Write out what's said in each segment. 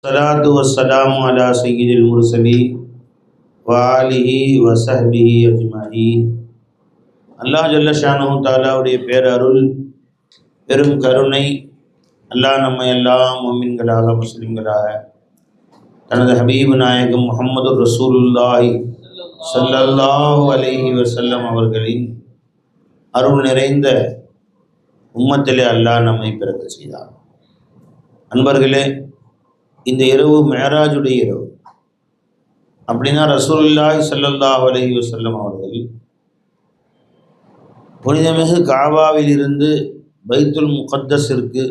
الصلاة والسلام على سيد المرسلين وآله وصحبه أجمعين. அல்லாஹ் ஜல்ல ஷானஹு தஆலாவுடைய பேரருள் பெரும் கருணை அல்லாஹ் நம்மை எல்லாம் முஃமின்களாக முஸ்லிம்களாக தனது ஹபீபு நாயகம் முஹம்மது ரசூலுல்லாஹி ஸல்லல்லாஹு அலைஹி வஸல்லம் அவர்களின் அருள் நிறைந்த உம்மத்திலே அல்லாஹ் நம்மை பிறக்க செய்தார். அன்பர்களே, இந்த இரவு மேராஜுடைய இரவு. அப்படின்னா ரசூலுல்லாஹி ஸல்லல்லாஹு அலைஹி வஸல்லம் அவர்கள் புனிதமிகு காபாவிலிருந்து பைத்துல் முகத்தஸிற்கு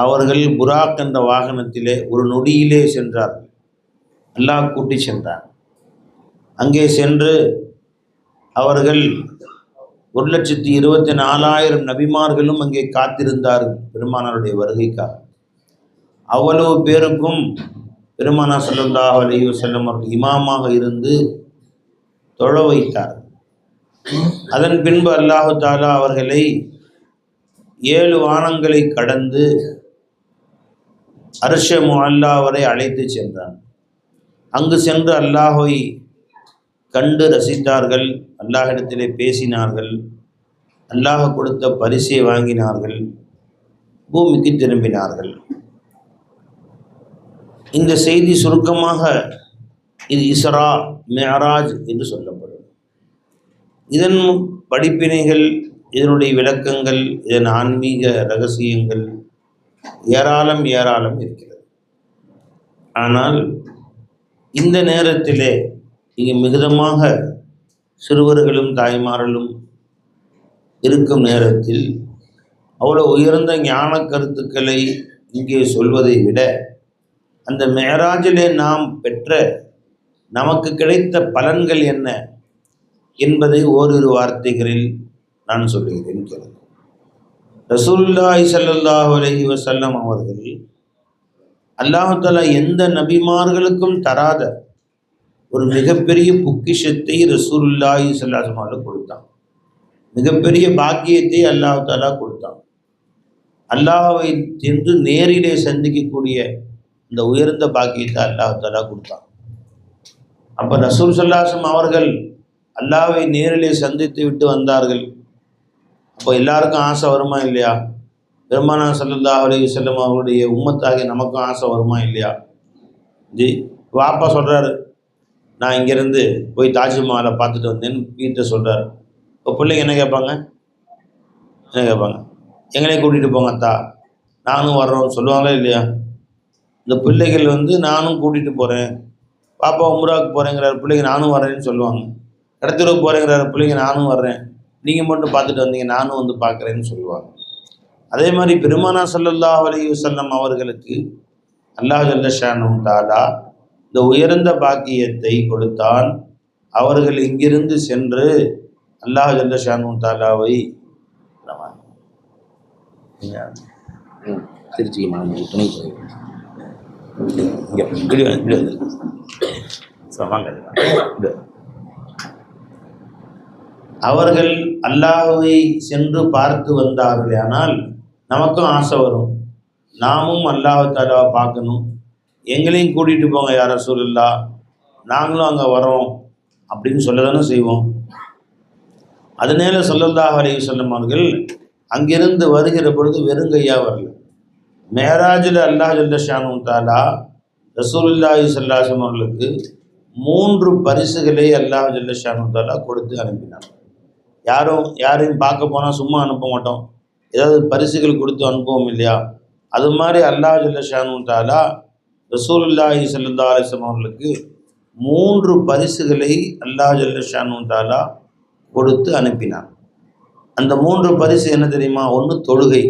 அவர்கள் புராக் என்ற வாகனத்திலே ஒரு நொடியிலே சென்றார்கள். அல்லாஹ் கூட்டி சென்றார். அங்கே சென்று அவர்கள் 1,24,000 நபிமார்களும் அங்கே காத்திருந்தார்கள் பெருமானாருடைய வருகைக்காக. அவ்வளவு பேருக்கும் பெருமானார் ஸல்லல்லாஹு அலைஹி வஸல்லம் அவர்கள் இமாமாக இருந்து தொழ வைத்தார். அதன் பின்பு அல்லாஹு தஆலா அவர்களை 7 வானங்களை கடந்து அர்ஷ முஅல்லா வரை அழைத்து சென்றான். அங்கு சென்று அல்லாஹை கண்டு ரசித்தார்கள், அல்லாஹிடத்திலே பேசினார்கள், அல்லாஹ் கொடுத்த பரிசை வாங்கினார்கள், பூமிக்கு திரும்பினார்கள். இந்த செய்தி சுருக்கமாக இது இஸ்ரா மிஅராஜ் என்று சொல்லப்படும். இதன் படிப்பினைகள், இதனுடைய விளக்கங்கள், இதன் ஆன்மீக ரகசியங்கள் ஏராளம் இருக்கிறது. ஆனால் இந்த நேரத்திலே இங்கே மிகுதமாக சிறுவர்களும் தாய்மார்களும் இருக்கும் நேரத்தில் அவ்வளோ உயர்ந்த ஞான கருத்துக்களை இங்கே சொல்வதை விட அந்த மேராஜிலே நாம் பெற்ற நமக்கு கிடைத்த பலன்கள் என்ன என்பதை ஓரிரு வார்த்தைகளில் நான் சொல்லுகிறேன் கேளுங்கள். ரசூலுல்லாஹி ஸல்லல்லாஹு அலைஹி வஸல்லம் அவர்கள் அல்லாஹ் தஆலா எந்த நபிமார்களுக்கும் தராத ஒரு மிகப்பெரிய பொக்கிஷத்தை ரசூலுல்லாஹி ஸல்லல்லாஹு அலைஹி வஸல்லம் கொடுத்தான். மிகப்பெரிய பாக்கியத்தை அல்லாஹ் தஆலா கொடுத்தான். அல்லாஹ்வை சென்று நேரிலே சந்திக்கக்கூடிய இந்த உயர்ந்த பாக்கியத்தை அல்லாஹ் தஆலா கொடுத்தான். அப்போ ரசூல் ஸல்லல்லாஹு அலைஹி வஸல்லம் அவர்கள் அல்லாஹ்வை நேரிலே சந்தித்து விட்டு வந்தார்கள். அப்போ எல்லாருக்கும் ஆசை வருமா இல்லையா? பெருமானார் ஸல்லல்லாஹு அலைஹி வஸல்லம் அவருடைய உம்மத்தாகிய நமக்கும் ஆசை வருமா இல்லையா? வாப்பா சொல்கிறாரு, நான் இங்கேருந்து போய் தாஜ்மஹாலை பார்த்துட்டு வந்தேன்னு வீட்டை சொல்கிறார். இப்போ பிள்ளைங்க என்ன கேட்பாங்க? எங்களையும் கூட்டிகிட்டு போங்க அத்தா, நானும் வர்றோம்னு சொல்லுவாங்களா இல்லையா? இந்த பிள்ளைகள் நானும் கூட்டிகிட்டு போகிறேன், பாப்பா உம்ராவுக்கு போகிறேங்கிறார் பிள்ளைங்க, நானும் வர்றேன்னு சொல்லுவாங்க. கடத்தூருக்கு போகிறேங்கிறார் பிள்ளைங்க, நானும் வர்றேன், நீங்கள் மட்டும் பார்த்துட்டு வந்தீங்க, நானும் பார்க்குறேன்னு சொல்லுவாங்க. அதே மாதிரி பெருமானார் ஸல்லல்லாஹு அலைஹி வஸல்லம் அவர்களுக்கு அல்லாஹ் ஜல்ல ஷானஹு தஆலா இந்த உயர்ந்த பாக்கியத்தை கொடுத்தான். அவர்கள் இங்கிருந்து சென்று அல்லாஹ் ஜல்ல ஷானஹு தஆலாவை திருச்சி துணை அவர்கள் அல்லாஹ்வை சென்று பார்த்து வந்தார்கள். ஆனால் நமக்கும் ஆசை வரும், நாமும் அல்லாஹ் தஆலாவை பார்க்கணும், எங்களையும் கூட்டிகிட்டு போங்க யா ரசூலுல்லாஹ், நாங்களும் அங்கே வரோம் அப்படின்னு சொல்ல தானே செய்வோம். அதனால ஸல்லல்லாஹு அலைஹி வஸல்லம் அவர்கள் அங்கிருந்து வருகிற பொழுது வெறுங்கையாக வரல. மேராஜில் அல்லாஹ் ஜல்ல ஷானஹு தஆலா ரசூலுல்லாஹி ஸல்லல்லாஹு அலைஹி வஸல்லம் அவர்களுக்கு 3 பரிசுகளை அல்லாஹ் ஜல்ல ஷானஹு தஆலா கொடுத்து அனுப்பினார். யாரையும் பார்க்க போனால் சும்மா அனுப்ப மாட்டோம், ஏதாவது பரிசுகள் கொடுத்து அனுப்புவோம் இல்லையா? அது மாதிரி அல்லாஹ் ஜல்ல ஷானஹு தஆலா ரசூலுல்லாஹி ஸல்லல்லாஹு அலைஹி வஸல்லம் அவர்களுக்கு 3 பரிசுகளை அல்லாஹ் ஜல்ல ஷானஹு தஆலா கொடுத்து அனுப்பினார். அந்த 3 பரிசு என்ன தெரியுமா? ஒன்று தொழுகை.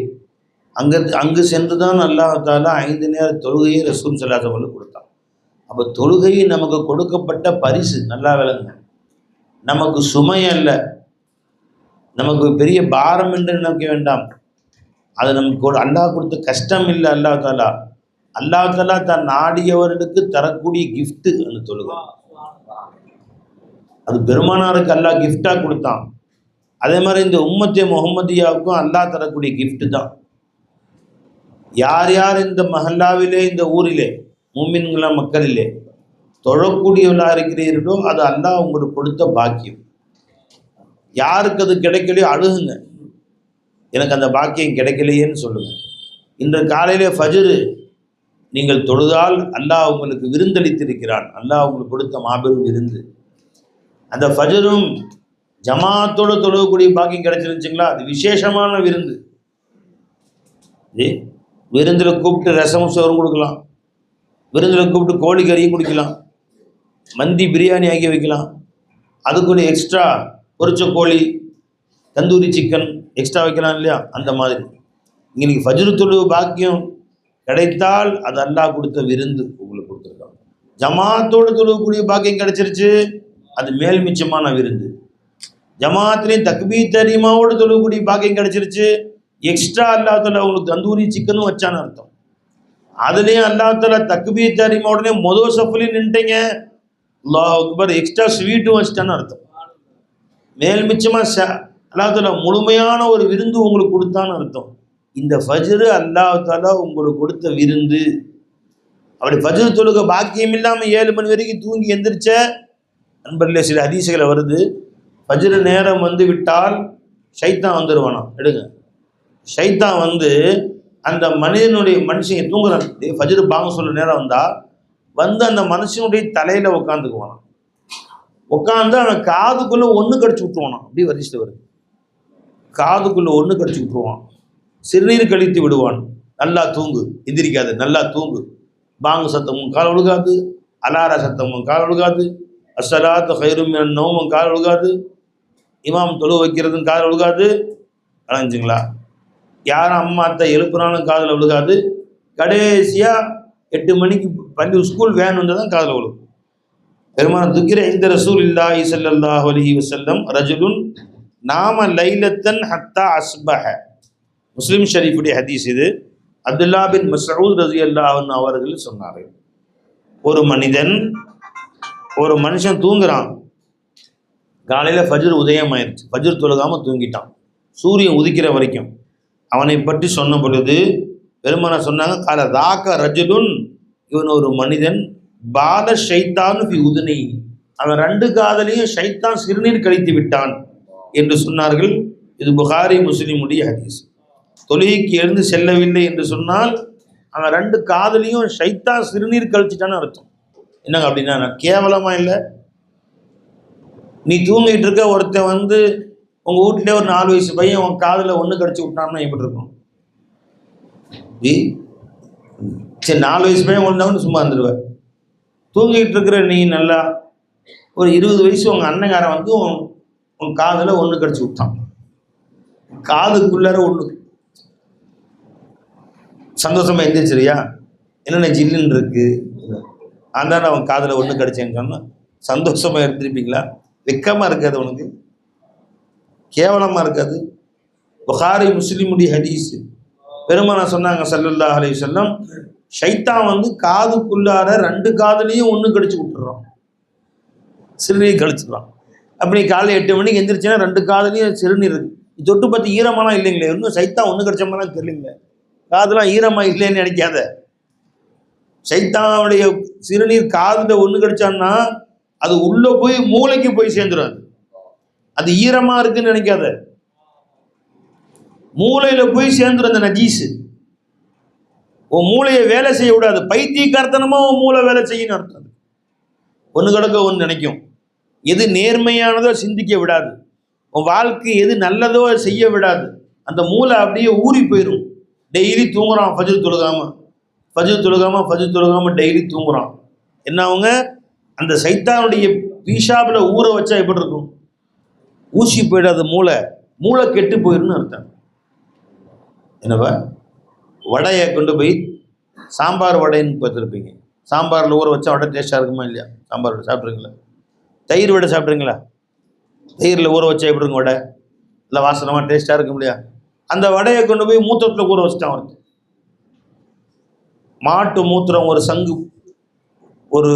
அங்கு சென்று தான் அல்லாஹ் தஆலா 5 நேர தொழுகையை ரசூல் ஸல்லல்லாஹு அலைஹி வஸல்லம் கொடுத்தான். அப்போ தொழுகை நமக்கு கொடுக்கப்பட்ட பரிசு. நல்லா விளங்குங்க, நமக்கு சுமை அல்ல, நமக்கு பெரிய பாரம் என்று நினைக்க வேண்டாம். அது நமக்கு அல்லாஹ் கொடுத்த கஷ்டம் இல்லை. அல்லாஹ் தஆலா தான் நாடியவர்களுக்கு தரக்கூடிய கிஃப்ட்டு அந்த தொழுகை. அது பெருமானாருக்கு அல்லாஹ் கிஃப்டாக கொடுத்தான். அதே மாதிரி இந்த உம்மத்தே முஹம்மதியாவுக்கும் அல்லாஹ் தரக்கூடிய கிஃப்ட்டு தான். யார் யார் இந்த மஹல்லாவிலே, இந்த ஊரிலே, மூமின்கள மக்களிலே தொழக்கூடியவர்களாக இருக்கிறீர்களோ அது அல்லாஹ் உங்களுக்கு கொடுத்த பாக்கியம். யாருக்கு அது கிடைக்கலையோ அழுகுங்க, எனக்கு அந்த பாக்கியம் கிடைக்கலையேன்னு சொல்லுங்க. இன்று காலையிலே ஃபஜ்ரு நீங்கள் தொழுதால் அல்லாஹ் உங்களுக்கு விருந்தளித்திருக்கிறான். அல்லாஹ் உங்களுக்கு கொடுத்த மாபெரும் விருந்து. அந்த ஃபஜ்ரும் ஜமாத்தோடு தொழக்கூடிய பாக்கியம் கிடைச்சிருந்துச்சிங்களா, அது விசேஷமான விருந்து. விருந்தில் கூப்பிட்டு ரசமும் சோறும் கொடுக்கலாம், விருந்தில் கூப்பிட்டு கோழி கறியும் குடிக்கலாம், மந்தி பிரியாணி ஆக்கி வைக்கலாம், அதுக்குள்ள எக்ஸ்ட்ரா பொரிச்ச கோழி, தந்தூரி சிக்கன் எக்ஸ்ட்ரா வைக்கலாம் இல்லையா? அந்த மாதிரி இன்னைக்கு ஃபஜ்ரு தொழுவு பாக்கியம் கிடைத்தால் அது அல்லாஹ் கொடுத்த விருந்து உங்களுக்கு கொடுத்துருக்காங்க. ஜமாத்தோடு தொழுவக்கூடிய பாக்கியம் கிடைச்சிருச்சு, அது மேல் மிச்சமான விருந்து. ஜமாத்திலையும் தக்பீர் தரீமாவோடு தொழுவக்கூடிய பாக்கியம் கிடைச்சிருச்சு, எக்ஸ்ட்ரா அல்லாஹ் தாலா உங்களுக்கு தந்தூரி சிக்கனும் வச்சான்னு அர்த்தம். அதுலேயும் அல்லாஹ் தாலா தக்பீர் தரீமாவுடனே மொதல் சஃப்லையும் நின்ட்டீங்க, அல்லாஹ் அக்பர், எக்ஸ்ட்ரா ஸ்வீட்டும் வச்சிட்டான்னு அர்த்தம். மேல் மிச்சமாக அல்லாஹ் தாலா முழுமையான ஒரு விருந்து உங்களுக்கு கொடுத்தான்னு அர்த்தம். இந்த ஃபஜ்ரு அல்லாஹ் தாலா உங்களுக்கு கொடுத்த விருந்து. அப்படி ஃபஜ்ரு தொழுக பாக்கியம் இல்லாமல் 7 மணி வரைக்கும் தூங்கி எந்திரிச்ச நண்பர்களே, சில ஹதீஸ்களை வருது, ஃபஜ்ரு நேரம் வந்து விட்டால் ஷைத்தான் வந்துடுவானா. எடுங்க, ஷைத்தான் வந்து அந்த மனுஷன் தூங்குறான், ஃபஜ்ரு பாங்க சொல்ல நேரம் வந்தால் வந்து அந்த மனுஷனுடைய தலையில் உட்காந்துக்குவானா. உட்காந்து அவன் காதுக்குள்ளே ஒன்று கடிச்சு விட்டுருவானா. அப்படி வரிசையில் வருது, காதுக்குள்ளே ஒன்று கடிச்சு விட்டுருவான், சிறுநீர் கழித்து விடுவான். நல்லா தூங்கு, எந்திரிக்காது, நல்லா தூங்கு. பாங்கு சத்தமும் கால் ஒழுகாது, அலார சத்தமும் கால் ஒழுகாது, அஸ்ஸலாத்து கைரும் மினன் நௌமும் கால் ஒழுகாது, இமாம் தொழு வைக்கிறதும் கால் ஒழுகாது. அலைஞ்சுங்களா, யாரும் அம்மா அத்தை எழுப்புனாலும் காதில் ஒழுகாது. கடைசியாக 8 மணிக்கு பள்ளி ஸ்கூல் வேன் வந்தால் தான் காதில் ஒழுகும். பெருமான் துக்கிர இந்த ரசூலுல்லாஹி ஸல்லல்லாஹு அலைஹி வஸல்லம் ரஜுலுன் நாம லைலத்தன் ஹத்தா அஸ்பஹ. முஸ்லிம் ஷரீஃபுடைய ஹதீஸ் இது. அப்துல்லா பின் மஸ்ஊத் ரலியல்லாஹு அன்ஹு அவர்கள் சொன்னார்கள், ஒரு மனுஷன் தூங்குறான், காலையில் ஃபஜ்ர் உதயம் ஆயிடுச்சு, ஃபஜ்ர் தொழுகாமல் தூங்கிட்டான், சூரியன் உதிக்கிற வரைக்கும். அவனை பற்றி சொன்ன பொழுது பெருமானா சொன்னாங்க, கால தாக்க ரஜுலுன், இவன் ஒரு மனிதன், பால ஷைத்தான் ஃபி உதுனை, அவன் 2 காதலையும் ஷைத்தான் சிறுநீர் கழித்து விட்டான் என்று சொன்னார்கள். இது புகாரி முஸ்லிமுடைய ஹதீஸ். தொழுகைக்கு எழுந்து செல்லவில்லை என்று சொன்னால் அவன் 2 காதலையும் ஷைத்தான் சிறுநீர் கழிச்சிட்டான்னு அர்த்தம். என்னங்க அப்படின்னா, கேவலமா இல்லை? நீ தூங்கிட்டு இருக்க, ஒருத்தன் வந்து உங்கள் வீட்டிலே ஒரு 4 வயசு பையன் உன் காதில் ஒன்று கடிச்சு விட்டான்னா எப்படி இருக்கும்? சரி, 4 வயசு பையன் ஒன்றாவும் சும்மா இருந்துருவேன். தூங்கிட்டு இருக்கிற நீ நல்லா ஒரு 20 வயசு உங்கள் அண்ணங்காரன் வந்து உன் காதில் ஒன்று கடிச்சு விட்டான், காதுக்குள்ளார ஒன்று. சந்தோஷமா எந்திரிச்சிரியா? என்னென்ன ஜில்லுன்னு இருக்கு, அந்தாண்ட அவன் காதில் ஒன்று கடிச்சேன்னு சொன்னால் சந்தோஷமாக எடுத்துருப்பீங்களா? வெக்கமாக இருக்காது உனக்கு? கேவலமாக இருக்காது? புகாரி முஸ்லிமுடைய ஹதீஸ். பெருமானா சொன்னாங்க ஸல்லல்லாஹு அலைஹி வஸல்லம், ஷைத்தான் வந்து காதுக்குள்ளார 2 காதுலையும் ஒன்று கடிச்சு விட்டுறான், சிறுநீர் கழிச்சுக்கிறான். அப்படி காலையில் 8 மணிக்கு எந்திரிச்சுன்னா 2 காதுலையும் சிறுநீர் இருக்கு. தொட்டு பார்த்து ஈரமாலாம் இல்லைங்களே, இன்னும் சைத்தான் ஒன்று கடிச்ச மாதிரிலாம் தெரியலைங்களே, காதுலாம் ஈரமாக இல்லைன்னு நினைக்காத. சைத்தானுடைய சிறுநீர் காதில் ஒன்று கடிச்சான்னா அது உள்ளே போய் மூளைக்கு போய் சேர்ந்துடும். அது ஈரமாக இருக்குன்னு நினைக்காத, மூளையில் போய் சேர்ந்துடும் அந்த நஜீஸு. உன் மூளையை வேலை செய்ய விடாது, பைத்தியக்காரத்தனமாக உன் மூளை வேலை செய்யணும் அர்த்தம். ஒன்று கிடக்க ஒன்று நினைக்கும், எது நேர்மையானதோ சிந்திக்க விடாது, உன் வாழ்க்கை எது நல்லதோ செய்ய விடாது. அந்த மூளை அப்படியே ஊறி போயிடும். டெய்லி தூங்குறான் ஃபஜ்ர் தொழுகாமல் டெய்லி தூங்குறான். என்ன அவங்க அந்த சைத்தானுடைய பீஷாபில் ஊற வச்சா எப்படி இருக்கும்? ஊசி போயிடாது, மூளை கெட்டு போயிடும்னு அர்த்தம். என்னவா வடையை கொண்டு போய் சாம்பார் வடைன்னு பார்த்துருப்பீங்க, சாம்பாரில் ஊற வச்சா வடை டேஸ்ட்டாக இருக்குமா இல்லையா? சாம்பார் வடை சாப்பிட்றீங்களா? தயிர் வடை சாப்பிட்றீங்களா? தயிரில் ஊற வச்சா எப்படி இருக்கும் வடை? இல்லை வாசனமாக டேஸ்ட்டாக இருக்கும் இல்லையா? அந்த வடையை கொண்டு போய் மூத்திரத்தில் ஊற வச்சுட்டான் ஒருத்தன். மாட்டு மூத்திரம் ஒரு சங்கு, ஒரு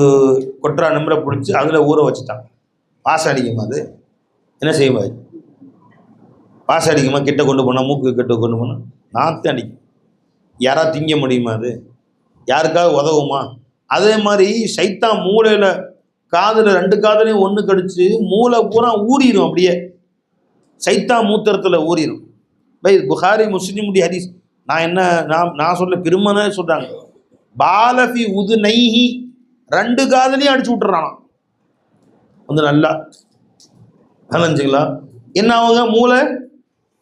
கொட்டரா நிமிர பிடிச்சி அதில் ஊற வச்சுட்டான். வாசம் அடிக்குமா? அது என்ன செய்யுமா? வாசம் அடிக்குமா? கிட்ட கொண்டு போனால், மூக்கு கிட்ட கொண்டு போனால் நாற்று அடிக்கும். யாரா திங்க முடியுமா? அது யாருக்காவது உதவுமா? அதே மாதிரி சைத்தான் மூளையில் காதில் 2 காதுலையும் ஒன்று கடிச்சு மூளை பூரா ஊறிடும். அப்படியே சைத்தான் மூத்திரத்தில் ஊறிடும். பை புகாரி முஸ்லிமுடைய ஹதீஸ். நான் சொல்ல பெருமனே சொல்கிறாங்க. பாலஃபி உது நைஹி 2 காதுலையும் அடிச்சு விட்டுறானா வந்து நல்லா நினைஞ்சுங்களா. என்ன ஆகுங்க? மூளை,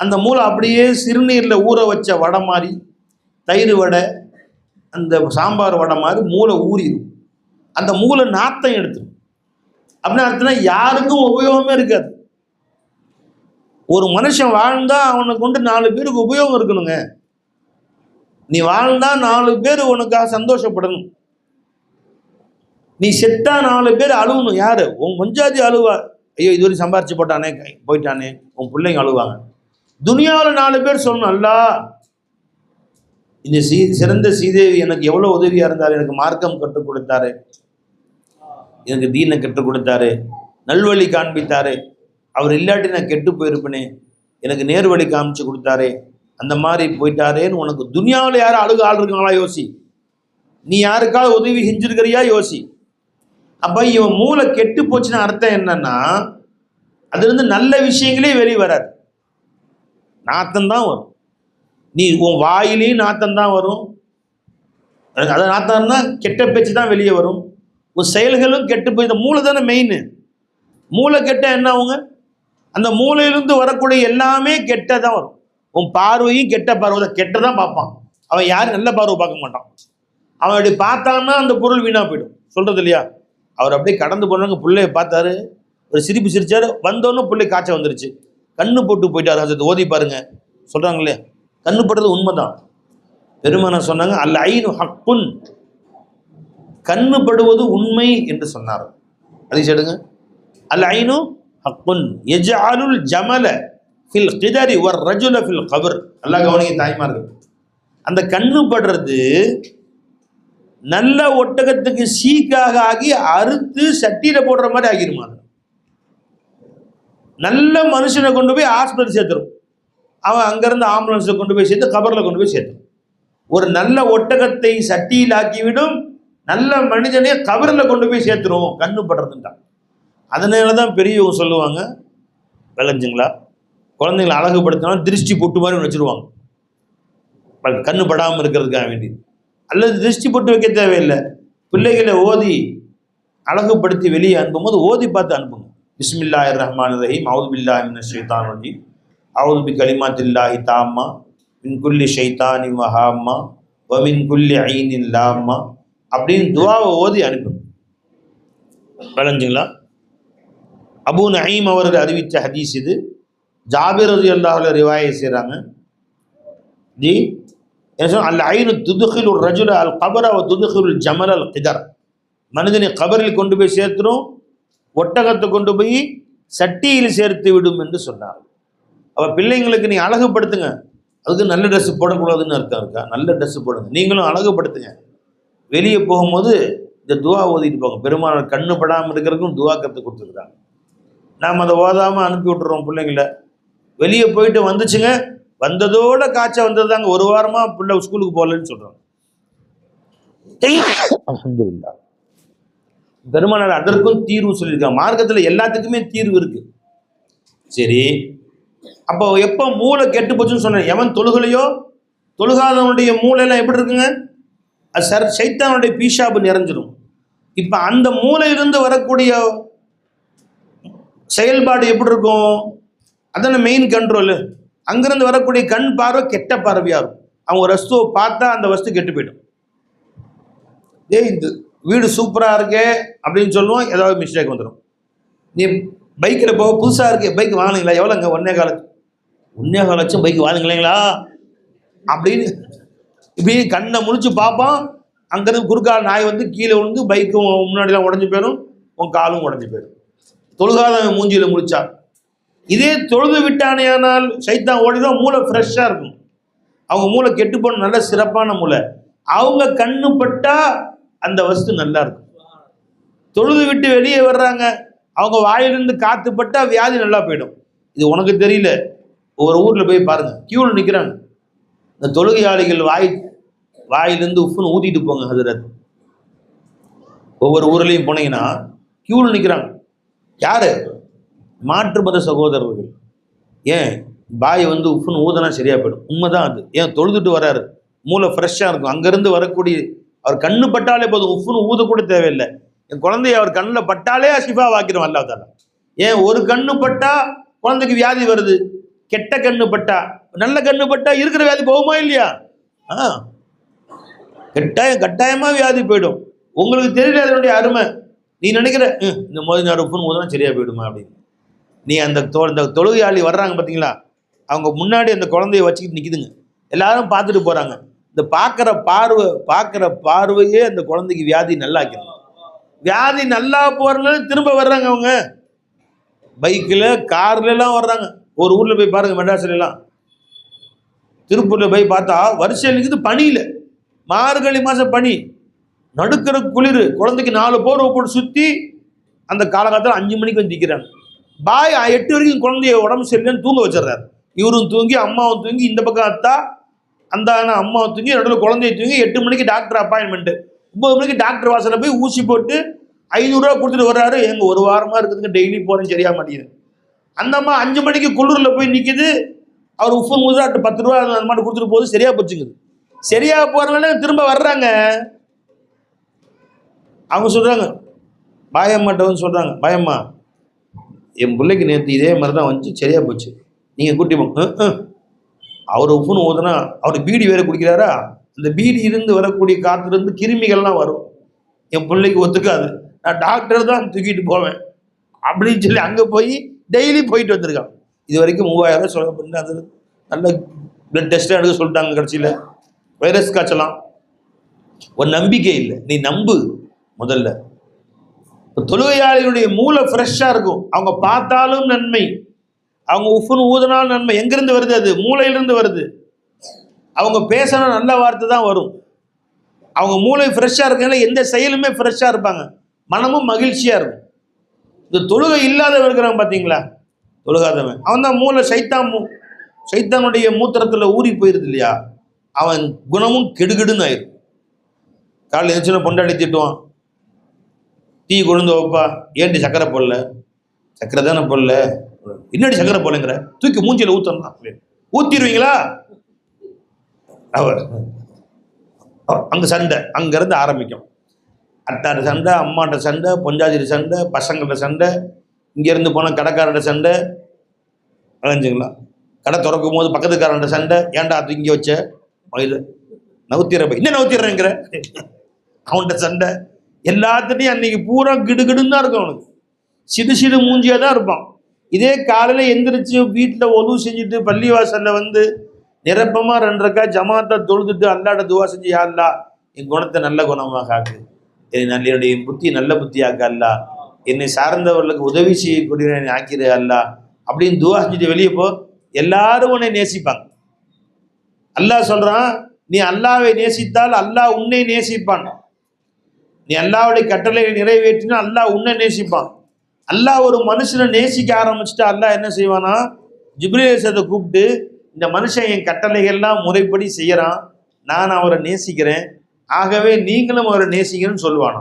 அந்த மூளை அப்படியே சிறுநீரில் ஊற வச்ச வடை மாதிரி, தயிர் வடை, அந்த சாம்பார் வடை மாதிரி மூளை ஊறிடும். அந்த மூளை நாத்தம் எடுத்துடும். அப்படின்னு அர்த்தம்னா யாருக்கும் உபயோகமே இருக்காது. ஒரு மனுஷன் வாழ்ந்தா அவனுக்கு கொண்டு 4 பேருக்கு உபயோகம் இருக்கணுங்க. நீ வாழ்ந்தா 4 பேர் உனக்காக சந்தோஷப்படணும். நீ செத்தா 4 பேர் அழுவணும். யாரு? உன் மஞ்சாதி அழுவா, ஐயோ இதுவரை சம்பாரிச்சு போட்டானே போயிட்டானே. உன் பிள்ளைங்க அழுவாங்க. துனியாவில் 4 பேர் சொல்லணும், அல்லா இந்த சிறந்த ஸ்ரீதேவி எனக்கு எவ்வளோ உதவியாக இருந்தார், எனக்கு மார்க்கம் கற்றுக் கொடுத்தாரு, எனக்கு தீனை கற்றுக் கொடுத்தாரு, நல்வழி காண்பித்தாரு, அவர் இல்லாட்டி நான் கெட்டு போயிருப்பேனே, எனக்கு நேர்வழி காமிச்சு கொடுத்தாரு, அந்த மாதிரி போயிட்டாரேன்னு உனக்கு துனியாவில் யாரும் ஆள் இருக்காங்களா யோசி. நீ யாருக்காவது உதவி செஞ்சிருக்கிறியா யோசி. அப்போ இவன் மூளை கெட்டு போச்சுன்னு அர்த்தம் என்னன்னா, அதுலேருந்து நல்ல விஷயங்களே வெளியே வராது, நாத்தம்தான் வரும். நீ உன் வாயிலையும் நாத்தம்தான் வரும். அதை நாத்தம்னா கெட்ட பேச்சு தான் வெளியே வரும். உன் செயல்களும் கெட்டு போய், இந்த மூளை தானே மெயின். மூளை கெட்ட என்ன ஆகுங்க? அந்த மூளையிலிருந்து வரக்கூடிய எல்லாமே கெட்டதான் வரும். உன் பார்வையும் கெட்ட பார்வை தான், கெட்டதான் பார்ப்பான். அவன் யாரும் நல்ல பார்வை பார்க்க மாட்டான். அவன் அப்படி பார்த்தான்னா அந்த பொருள் வீணாக போயிடும். சொல்கிறது இல்லையா? அவர் அப்படியே கடந்து போனாங்க, பிள்ளைய பார்த்தாரு, ஒரு சிரிப்பு சிரிச்சாரு, வந்தோன்னு பிள்ளை காய்ச்சல் வந்துருச்சு, கண்ணு போட்டு போயிட்டாரு. அது ஓதி பாருங்க, சொல்கிறாங்க இல்லையா? கண்ணு படுறது உண்மைதான். பெருமானா சொன்னாங்க, அல்ல ஐனு ஹக்குன், கண்ணு படுவது உண்மை என்று சொன்னார். அதை சொல்லுங்க, அல்ல ஐனு ஹக்குன் யஜ்அலுல் ஜமல ஃபில் கிதரி வர் ரஜுல ஃபில் கபர். அல்லாஹ் கவனிங்க தாய்மார்கள், அந்த கண்ணு படுறது நல்ல ஒட்டகத்துக்கு சீக்காக ஆகி அறுத்து சட்டியில போடுற மாதிரி ஆகிருமா. நல்ல மனுஷனை கொண்டு போய் ஹாஸ்பிட்டல் சேர்த்துரும், அவன் அங்கிருந்து ஆம்புலன்ஸை கொண்டு போய் சேர்த்து கபரில் கொண்டு போய் சேர்த்துரும். ஒரு நல்ல ஒட்டகத்தை சட்டியில் ஆக்கிவிடும், நல்ல மனிதனே கபரில் கொண்டு போய் சேர்த்துரும் கண்ணு படுறதுன்ட்டான். அதனால தான் பெரியவங்க சொல்லுவாங்க, விளைஞ்சுங்களா, குழந்தைங்களை அழகுபடுத்தினாலும் திருஷ்டி பொட்டு மாதிரி வச்சுருவாங்க, கண்ணு படாமல் இருக்கிறதுக்காக வேண்டி. அல்லது திருஷ்டி பொட்டு வைக்க தேவையில்லை, பிள்ளைகளை ஓதி அழகுபடுத்தி வெளியே அனுப்பும்போது ஓதி பார்த்து அனுப்புங்க. பிஸ்மில்லாஹிர் ரஹ்மானிர் ரஹீம், அவுது பில்லாஹி மினஷ் ஷைத்தானிர் ரஜீம், அவுது பி கலிமாத்தில்லாஹி தாம்மா மின் குல்லி ஷைத்தானி வஹாம்மா வ மின் குல்லி ஐனின் லாம்மா அப்படின்னு துவாவை ஓதி அனுப்புங்க. விளைஞ்சுங்களா? அபு நயீம் அவர்கள் அறிவித்த ஹதீஸ் இது. ஜாபிர் ரலியல்லாஹு அன்ஹு ரிவாயத் செய்கிறாங்க. ஜி அல்ல ஐனு துதுகில் ரஜுல அல் கபர வ துதுகில் ஜமல் அல் கிதர், மனிதனை கபரில் கொண்டு போய் சேர்த்துரும், ஒட்டகத்தை கொண்டு போய் சட்டியில் சேர்த்து விடும் என்று சொன்னார். அப்போ பிள்ளைங்களுக்கு நீ அழகுபடுத்துங்க. அதுக்கு நல்ல ட்ரெஸ் போடக்கூடாதுன்னு அர்த்தம் இருக்கா? நல்ல ட்ரெஸ் போடுங்க, நீங்களும் அழகுபடுத்துங்க. வெளியே போகும்போது இந்த துவா ஓதிட்டு போங்க. பெருமாள் கண்ணு படாமல் இருக்கிறதுக்கும் துவா கற்றுக் கொடுத்துருக்குறாங்க. நாம் அதை ஓதாமல் அனுப்பி விட்டுறோம் பிள்ளைங்கள. வெளியே போயிட்டு வந்துச்சுங்க, வந்ததோட காய்ச்சல் வந்தது தாங்க, 1 வாரமாக பிள்ளை ஸ்கூலுக்கு போகலன்னு சொல்கிறாங்க. அல்ஹம்துலில்லாஹ். பெருமானார் அதற்கும் தீர்வு சொல்லியிருக்காங்க. மார்க்கத்தில் எல்லாத்துக்குமே தீர்வு இருக்கு. சரி, அப்போ எப்போ மூளை கெட்டு போச்சுன்னு சொன்னேன், எவன் தொழுகலையோ தொழுகாதவனுடைய மூளையெல்லாம் எப்படி இருக்குங்க? அது சைத்தானுடைய பீஷாபு நிறைஞ்சிடும். இப்போ அந்த மூளையிலிருந்து வரக்கூடிய செயல்பாடு எப்படி இருக்கும்? அதான மெயின் கண்ட்ரோலு. அங்கிருந்து வரக்கூடிய கண் பார்வை கெட்ட பார்வையாக இருக்கும். அவங்க ஒரு வஸ்துவை பார்த்தா அந்த வஸ்து கெட்டு போயிடும். இந்த வீடு சூப்பராக இருக்கே அப்படின்னு சொல்லுவோம், ஏதாவது மிஸ்டேக் வந்துடும். நீ பைக்கில் போக புதுசாக இருக்கே, பைக் வாங்கினீங்களா? எவ்வளோங்க? 1.25 லட்சம் பைக் வாங்குங்களீங்களா அப்படின்னு இப்படி கண்ணை முழிச்சு பார்ப்பான். அங்கேருந்து குறுக்கால் நாய் வந்து கீழே விழுந்து பைக்கும் முன்னாடிலாம் உடஞ்சி போயிடும், உன் காலும் உடஞ்சி போயிடும். தொழுகாதவன் மூஞ்சியில் முழிச்சா. இதே தொழுது விட்டானேயானால் சைத்தான் ஓடிடும், மூளை ஃப்ரெஷ்ஷாக இருக்கும். அவங்க மூளை கெட்டு போன நல்ல சிறப்பான மூளை. அவங்க கண்ணு பட்டா அந்த வஸ்து நல்லா இருக்கும். தொழுது விட்டு வெளியே வர்றாங்க, அவங்க வாயிலிருந்து காத்து பட்டா வியாதி நல்லா போயிடும். இது உனக்கு தெரியல, ஒரு ஊரில் போய் பாருங்கள், கியூவில் நிற்கிறாங்க. இந்த தொழுகையாளிகள் வாய் வாயிலிருந்து உப்புன்னு ஊதிட்டு போங்க ஹஜரத். ஒவ்வொரு ஊர்லையும் போனீங்கன்னா கியூவில் நிற்கிறாங்க. யாரு? மாற்று மத சகோதரர்கள். ஏன்? பாய் வந்து உப்புன்னு ஊதனா சரியா போயிடும். உண்மைதான் அது. ஏன்? தொழுதுட்டு வராரு, மூளை ஃப்ரெஷ்ஷாக இருக்கும். அங்கேருந்து வரக்கூடிய அவர் கண்ணு பட்டாலே போதும், உப்புன்னு ஊத கூட தேவையில்லை. என் குழந்தைய அவர் கண்ணில் பட்டாலே ஷிஃபா வாக்கிடும் அல்லாஹ் தஆலா. ஏன்? ஒரு கண்ணு பட்டா குழந்தைக்கு வியாதி வருது, கெட்ட கண்ணு பட்டா. நல்ல கண்ணு பட்டா இருக்கிற வியாதி போகுமா இல்லையா? கட்டாயமாக வியாதி போயிடும். உங்களுக்கு தெரியல அதனுடைய அருமை. நீ நினைக்கிற இந்த மோதி நாடு உப்புன்னு ஊதனா சரியா போயிடுமா அப்படின்னு. நீ அந்த தொழுகையாளி வர்றாங்க பார்த்தீங்களா, அவங்க முன்னாடி அந்த குழந்தைய வச்சுக்கிட்டு நிற்கிதுங்க, எல்லாரும் பார்த்துட்டு போகிறாங்க. இந்த பார்க்குற பார்வையே அந்த குழந்தைக்கு வியாதி நல்லாக்கணும். வியாதி நல்லா போகிறனால திரும்ப வர்றாங்க. அவங்க பைக்கில் கார்லாம் வர்றாங்க. ஒரு ஊரில் போய் பாருங்கள், மெட்ராஸ்லாம் திருப்பூரில் போய் பார்த்தா வரிசையில் நிற்குது. பனியில், மார்கழி மாதம் பனி, நடுக்கிற குளிர். குழந்தைக்கு 4 போர்வை போட்டு சுற்றி அந்த காலகட்டத்தில் 5 மணிக்கு வந்து நிற்கிறாங்க. பாய் 8 வரைக்கும் குழந்தைய உடம்பு சரியில்லைன்னு தூங்க வச்சிடறாரு. இவரும் தூங்கி, அம்மாவும் தூங்கி, இந்த பக்கம் அத்தா அந்த அம்மாவை தூங்கி, நடுவில் குழந்தைய தூங்கி. 8 மணிக்கு டாக்டர் அப்பாயின்மெண்ட்டு. 9 மணிக்கு டாக்டர் வாசலில் போய் ஊசி போட்டு 500 ரூபா கொடுத்துட்டு வர்றாரு. எங்க ஒரு வாரமாக இருக்குதுங்க, டெய்லி போகிறேன், சரியா மாட்டேங்குது. அந்த அம்மா 5 மணிக்கு குளிரில் போய் நிற்கிது. அவர் உஃபன் ஊதாட்டு 10 ரூபா அந்த மாதிரி கொடுத்துட்டு போகுது, சரியா போச்சுங்குது. சரியா போகிறனால திரும்ப வர்றாங்க. அவங்க சொல்கிறாங்க, பாயம்மாட்ட வந்து சொல்கிறாங்க, பாயம்மா என் பிள்ளைக்கு நேற்று இதே மாதிரி தான் வந்துச்சு, சரியா போச்சு, நீங்கள் கூட்டி போங்க. அவர் உப்புன்னு ஊதுனா அவர் பீடி வேற குடிக்கிறாரா, அந்த பீடி இருந்து வரக்கூடிய காற்றுலேருந்து கிருமிகள்லாம் வரும், என் பிள்ளைக்கு ஒத்துக்காது, நான் டாக்டர் தான் தூக்கிட்டு போவேன் அப்படின்னு சொல்லி அங்கே போய் டெய்லி போயிட்டு வந்திருக்கான். இது வரைக்கும் 3000 ரூபாய் சொல்ல பண்ணி அது நல்ல பிளட் டெஸ்ட்டாக எடுக்க சொல்லிட்டாங்க. கடைசியில் வைரஸ் காய்ச்சலாம். ஒரு நம்பிக்கை இல்லை, நீ நம்பு முதல்ல. தொழுகையாளிகளுடைய மூளை ஃப்ரெஷ்ஷாக இருக்கும். அவங்க பார்த்தாலும் நன்மை, அவங்க உஃப்னு ஊதினாலும் நன்மை. எங்கேருந்து வருது? அது மூளையிலிருந்து வருது. அவங்க பேசணும் நல்ல வார்த்தை தான் வரும். அவங்க மூளை ஃப்ரெஷ்ஷாக இருக்கனால எந்த செயலுமே ஃப்ரெஷ்ஷாக இருப்பாங்க, மனமும் மகிழ்ச்சியாக இருக்கும். இந்த தொழுகை இல்லாதவன் இருக்கிறான் பார்த்தீங்களா, தொழுகாதவன், அவன் தான் மூளை சைத்தானுடைய மூத்திரத்தில் ஊறி போயிருது இல்லையா, அவன் குணமும் கெடுகெடுன்னு ஆயிரும். காலையில் எழுந்துச்சுன்னா பொண்டாட்டி திட்டுவான், டீ கொழுந்து வைப்பா, ஏன்டி சக்கரை போடல, சக்கரை தானே போடல, இன்னடி சக்கரை போடலைங்கிற, தூக்கி மூஞ்சியில் ஊற்றணும், ஊற்றிடுவீங்களா? அவர் அங்கே சண்டை, அங்கேருந்து ஆரம்பிக்கும். அட்டாட்ட சண்டை, அம்மாட்ட சண்டை, பொஞ்சாதிரி சண்டை, பசங்கள்ட்ட சண்டை, இங்கேருந்து போனால் கடைக்காரன்ட்ட சண்டை, அலைஞ்சுங்களா, கடை திறக்கும் போது பக்கத்துக்காரன்ட்ட சண்டை, ஏன்டா அது இங்கே வச்ச மயில் நவுத்திடுற, இன்னும் நவுத்திடுறேங்கிற அவன்கிட்ட சண்டை. எல்லாத்துட்டையும் அன்னைக்கு பூரா கிடுகிடுன்னு தான் இருக்கும். அவனுக்கு சிடு மூஞ்சியாக தான் இருப்பான். இதே காலையில் எந்திரிச்சு வீட்டில் ஒது செஞ்சுட்டு பள்ளிவாசலில் வந்து நிரப்பமாக 2 ரக்கா ஜமாத்தா தொழுதுட்டு அல்லாட்ட துவா செஞ்சு, யா அல்லாஹ் என் குணத்தை நல்ல குணமாக ஆக்கு, என்னுடைய புத்தி நல்ல புத்தியாக்க அல்லாஹ், என்னை சார்ந்தவர்களுக்கு உதவி செய்யக்கூடிய என்னை ஆக்கிடு அல்லாஹ் அப்படின்னு துவா செஞ்சுட்டு வெளியே போ, எல்லாரும் உன்னை நேசிப்பாங்க. அல்லாஹ் சொல்கிறான், நீ அல்லாவை நேசித்தால் அல்லாஹ் உன்னை நேசிப்பான். நீ அல்லாவுடைய கட்டளை நிறைவேற்றினா அல்லாஹ் உன்னை நேசிப்பான். அல்லாஹ் ஒரு மனுஷனை நேசிக்க ஆரம்பிச்சுட்டு அல்லாஹ் என்ன செய்வானா, ஜிப்ரீலை கூப்பிட்டு, இந்த மனுஷன் என் கட்டளைகள்லாம் முறைப்படி செய்யறான், நான் அவரை நேசிக்கிறேன், ஆகவே நீங்களும் அவரை நேசிக்கிறேன்னு சொல்லுவானா.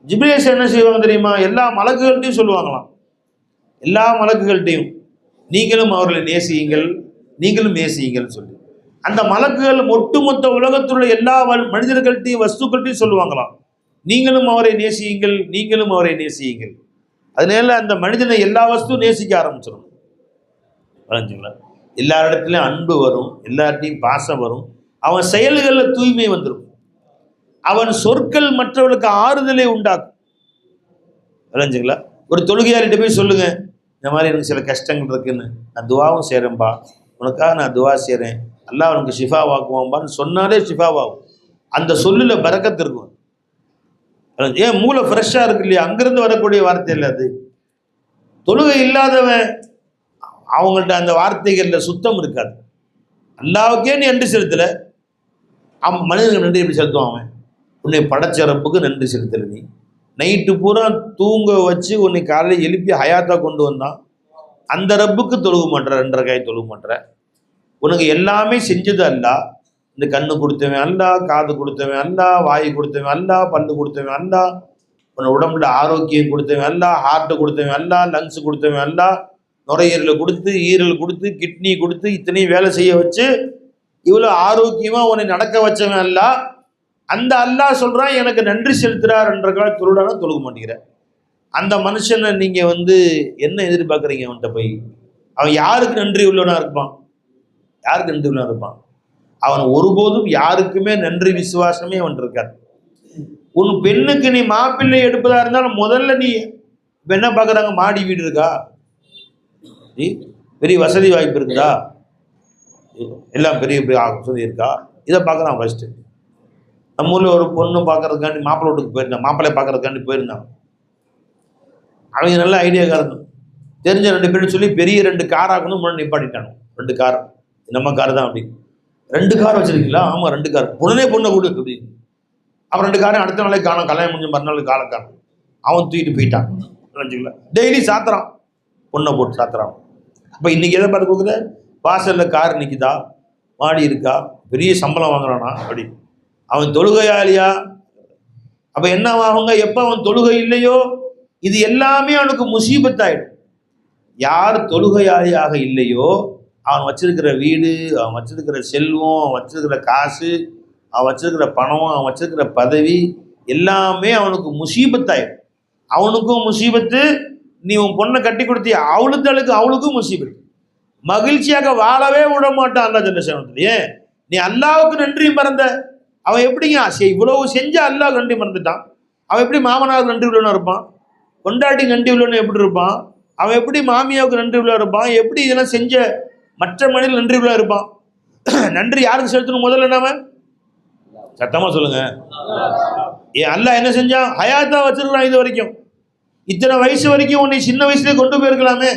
ஜிப்ரீல் என்ன செய்வாங்க தெரியுமா, எல்லா மலக்குகள்கிட்டையும் சொல்லுவாங்களாம், எல்லா மலக்குகள்கிட்டையும் நீங்களும் அவர்களை நேசியுங்கள், நீங்களும் நேசியுங்கள்னு சொல்லி. அந்த மலக்குகள் ஒட்டுமொத்த உலகத்துள்ள எல்லா மனிதர்கள்ட்டையும் வஸ்துக்கள்கிட்டையும் சொல்லுவாங்களாம், நீங்களும் அவரை நேசியுங்கள், நீங்களும் அவரை நேசியுங்கள். அதனால அந்த மனிதனை எல்லா வஸ்துவும் நேசிக்க ஆரம்பிச்சிடும். எல்லாரிடத்துலையும் அன்பு வரும், எல்லார்ட்டையும் பாசம் வரும், அவன் செயல்களில் தூய்மை வந்துடும், அவன் சொற்கள் மற்றவர்களுக்கு ஆறுதலை உண்டாக்கும். விளைஞ்சுங்களா? ஒரு தொழுகையாளிட்ட போய் சொல்லுங்க, இந்த மாதிரி எனக்கு சில கஷ்டங்கள் இருக்குன்னு, நான் துவாவும் செய்கிறேன்பா, உனக்காக நான் துவா செய்கிறேன், அல்லாஹ் உனக்கு ஷிஃபா வாக்குவான்பான்னு சொன்னாலே ஷிஃபாவாகும். அந்த சொல்லில் பரக்கத்து இருக்கும். ஏன்? மூளை ஃப்ரெஷ்ஷாக இருக்கு இல்லையா, அங்கிருந்து வரக்கூடிய வார்த்தை இல்லை அது. தொழுகை இல்லாதவன் அவங்கள்ட்ட அந்த வார்த்தைகளில் சுத்தம் இருக்காது. அல்லாவுக்கே நீ நன்றி செலுத்தலை, மனிதனுக்கு நன்றி எப்படி செலுத்துவான்? அவன் உன்னை படைச்ச ரப்புக்கு நன்றி செலுத்தலை. நீ நைட்டு பூரா தூங்க வச்சு உன்னை காலையில் எழுப்பி ஹயாத்தா கொண்டு வந்தான், அந்த ரப்புக்கு தொழுக மாட்டேற, 2 ரக்காய் தொழுக மாட்டேற, உனக்கு எல்லாமே செஞ்சது அல்ல, இந்த கண்ணு கொடுத்தவன் அல்ல, காது கொடுத்தவன் அல்ல, வாய் கொடுத்தவன் அல்ல, பல்லு கொடுத்தவன் அல்ல, உன் உடம்புல ஆரோக்கியம் கொடுத்தவன் அல்ல, ஹார்ட்டை கொடுத்தவன் அல்ல, லங்ஸ் கொடுத்தவன் அல்ல, நுரையீரலை கொடுத்து, ஈரல் கொடுத்து, கிட்னி கொடுத்து, இத்தனையும் வேலை செய்ய வச்சு இவ்வளோ ஆரோக்கியமாக உன்னை நடக்க வச்சவன் அல்ல. அந்த அல்லாஹ் சொல்கிறான் எனக்கு நன்றி செலுத்துறார் என்ற கால தொழுடான தொழுக மாட்டேங்கிறேன். அந்த மனுஷனை நீங்கள் என்ன எதிர்பார்க்குறீங்க? அவன்கிட்ட போய் அவன் யாருக்கு நன்றி உள்ளவனாக இருப்பான்? யாருக்கு நன்றி உள்ளவனாக இருப்பான்? அவன் ஒருபோதும் யாருக்குமே நன்றி விசுவாசமே அவன் இருக்காது. உன் பெண்ணுக்கு நீ மாப்பிள்ளை எடுப்பதா இருந்தாலும் முதல்ல நீ என்ன பார்க்குறாங்க? மாடி வீடு இருக்கா, பெரிய வசதி வாய்ப்பு இருக்குதா, எல்லாம் பெரிய பெரிய வசதி இருக்கா, இதை பார்க்குறான் ஃபர்ஸ்ட்டு. நம்ம ஊரில் ஒரு பொண்ணு பார்க்கறதுக்காண்டி மாப்பிள்ளை வீட்டுக்கு போயிருந்தான், மாப்பிள்ளை பார்க்கறதுக்காண்டி போயிருந்தான். அவங்க நல்ல ஐடியாக்காரங்க, தெரிஞ்ச 2 பேரும் சொல்லி பெரிய 2 கார் ஆக்கணும் முன்னாடி நிப்பாட்டிட்டானோ. 2 கார் நம்ம கார் தான் அப்படின்னு. 2 கார் வச்சிருக்கீங்களா? ஆமாம் 2 கார். பொண்ணே பொண்ணை கொடு அப்படின்னு. அப்புறம் 2 காரையும் அடுத்த நாளே காணும், கல்யாணம் முடிஞ்ச மறுநாள் காலை காணும். அவன் தூக்கிட்டு போயிட்டான். டெய்லி சாத்துறான், பொண்ணை போட்டு சாத்துறான். அப்போ இன்னைக்கு எதை பார்த்து கொடுக்குற? வாசலில் கார் நிற்குதா, மாடி இருக்கா, பெரிய சம்பளம் வாங்குறானா அப்படி. அவன் தொழுகையாளியா? அப்போ என்ன ஆகுங்க? எப்போ அவன் தொழுகை இல்லையோ இது எல்லாமே அவனுக்கு முசீபத்தாயிடும். யார் தொழுகையாளியாக இல்லையோ அவன் வச்சிருக்கிற வீடு, அவன் வச்சிருக்கிற செல்வம், அவன் வச்சிருக்கிற காசு, அவன் வச்சிருக்கிற பணம், அவன் வச்சிருக்கிற பதவி எல்லாமே அவனுக்கு முசீபத்தாயிடும். அவனுக்கும் முசீபத்து, நீ உன் பொண்ணை கட்டி கொடுத்திய அவளுக்கும் முசீபத்து. மகிழ்ச்சியாக வாழவே விட மாட்டான் அல்லா ஜல்லஷானு. நீ அல்லாவுக்கு நன்றி மறந்த அவன் எப்படிங்க? இவ்வளவு செஞ்ச அல்லாஹ் நன்றி மறந்துட்டான். அவன் எப்படி மாமனாருக்கு நன்றி உள்ளவனா இருப்பான்? கொண்டாட்டி நன்றி உள்ளவன் எப்படி இருப்பான்? அவன் எப்படி மாமியாவுக்கு நன்றி உள்ள இருப்பான்? எப்படி இதெல்லாம் செஞ்ச மற்ற மனிதன் நன்றி உள்ள இருப்பான்? நன்றி யாருக்கு செலுத்தணும்? முதல்ல நாம சத்தமா சொல்லுங்க. அல்லாஹ் என்ன செஞ்சான்? ஹயாத்தா வச்சிருக்கிறான். இது வரைக்கும் இத்தனை வயசு வரைக்கும் உன்னை சின்ன வயசுலேயே கொண்டு போயிருக்கலாமே.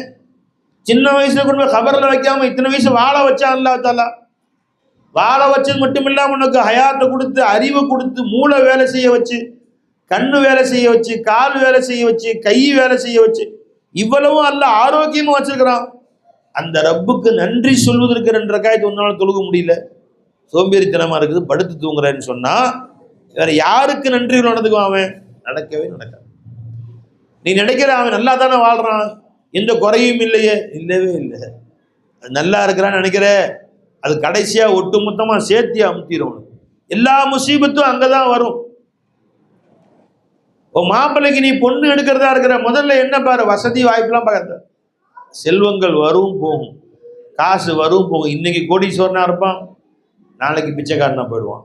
சின்ன வயசுல கொண்டு போய் கபரில் வைக்காம இத்தனை வயசு வாழ வச்சான் அல்லாஹ் தஆலா. வாழ வச்சது மட்டும் இல்லாமல் உனக்கு ஹயாத்தை கொடுத்து, அறிவை கொடுத்து, மூளை வேலை செய்ய வச்சு, கண்ணு வேலை செய்ய வச்சு, கால் வேலை செய்ய வச்சு, கை வேலை செய்ய வச்சு, இவ்வளவும் அல்லாஹ் ஆரோக்கியமாக வச்சிருக்கிறான். அந்த ரப்புக்கு நன்றி சொல்வதற்கு 2 ரக்காயத்து ஒன்னால தொழுக முடியல, சோம்பேறித்தனமா இருக்குது, படுத்து தூங்குறேன்னு சொன்னா வேற யாருக்கு நன்றி நடந்துக்குவான்? அவன் நடக்கவே நடக்காது. நீ நினைக்கிற அவன் நல்லா தானே வாழ்றான், எந்த குறையும் இல்லையே, இல்லவே இல்லை. அது நல்லா இருக்கிறான்னு நினைக்கிற, அது கடைசியா ஒட்டுமொத்தமா சேர்த்தி அமுத்திடும். எல்லா முசீபத்தும் அங்கதான் வரும். மாப்பிள்ளைக்கு நீ பொண்ணு எடுக்கிறதா இருக்கிற, முதல்ல என்ன பாரு? வசதி வாய்ப்புலாம் பார்க்க. செல்வங்கள் வரும் போகும், காசு வரும் போகும். இன்னைக்கு கோடீஸ்வரனா இருப்பான், நாளைக்கு பிச்சைக்காரனா போயிடுவான்.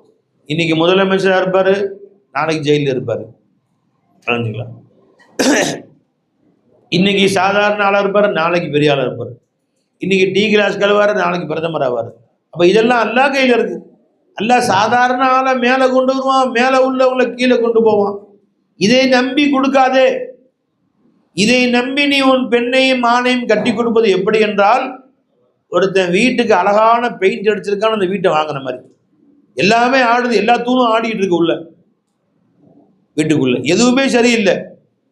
இன்னைக்கு முதலமைச்சராக இருப்பாரு, நாளைக்கு ஜெயிலில் இருப்பாரு. புரிஞ்சுங்களா? இன்னைக்கு சாதாரண ஆளாக இருப்பார், நாளைக்கு பெரிய ஆளாக இருப்பார். இன்னைக்கு டீ கிளாஸ் கழுவாரு, நாளைக்கு பிரதமர் ஆவார். அப்போ இதெல்லாம் அல்லாஹ் கையில் இருக்கு. அல்லாஹ் சாதாரண ஆளை மேலே கொண்டு வருவான், மேலே உள்ளவங்களை கீழே கொண்டு போவான். இதை நம்பி கொடுக்காதே. இதை நம்பி நீ உன் பெண்ணையும் ஆணையும் கட்டி கொடுப்பது எப்படி என்றால், ஒருத்தன் வீட்டுக்கு அழகான பெயிண்ட் அடிச்சிருக்கான்னு அந்த வீட்டை வாங்குற மாதிரி. எல்லாமே ஆடுது, எல்லா தூணும் ஆடிட்டு இருக்கு உள்ள வீட்டுக்குள்ள, எதுவுமே சரியில்லை.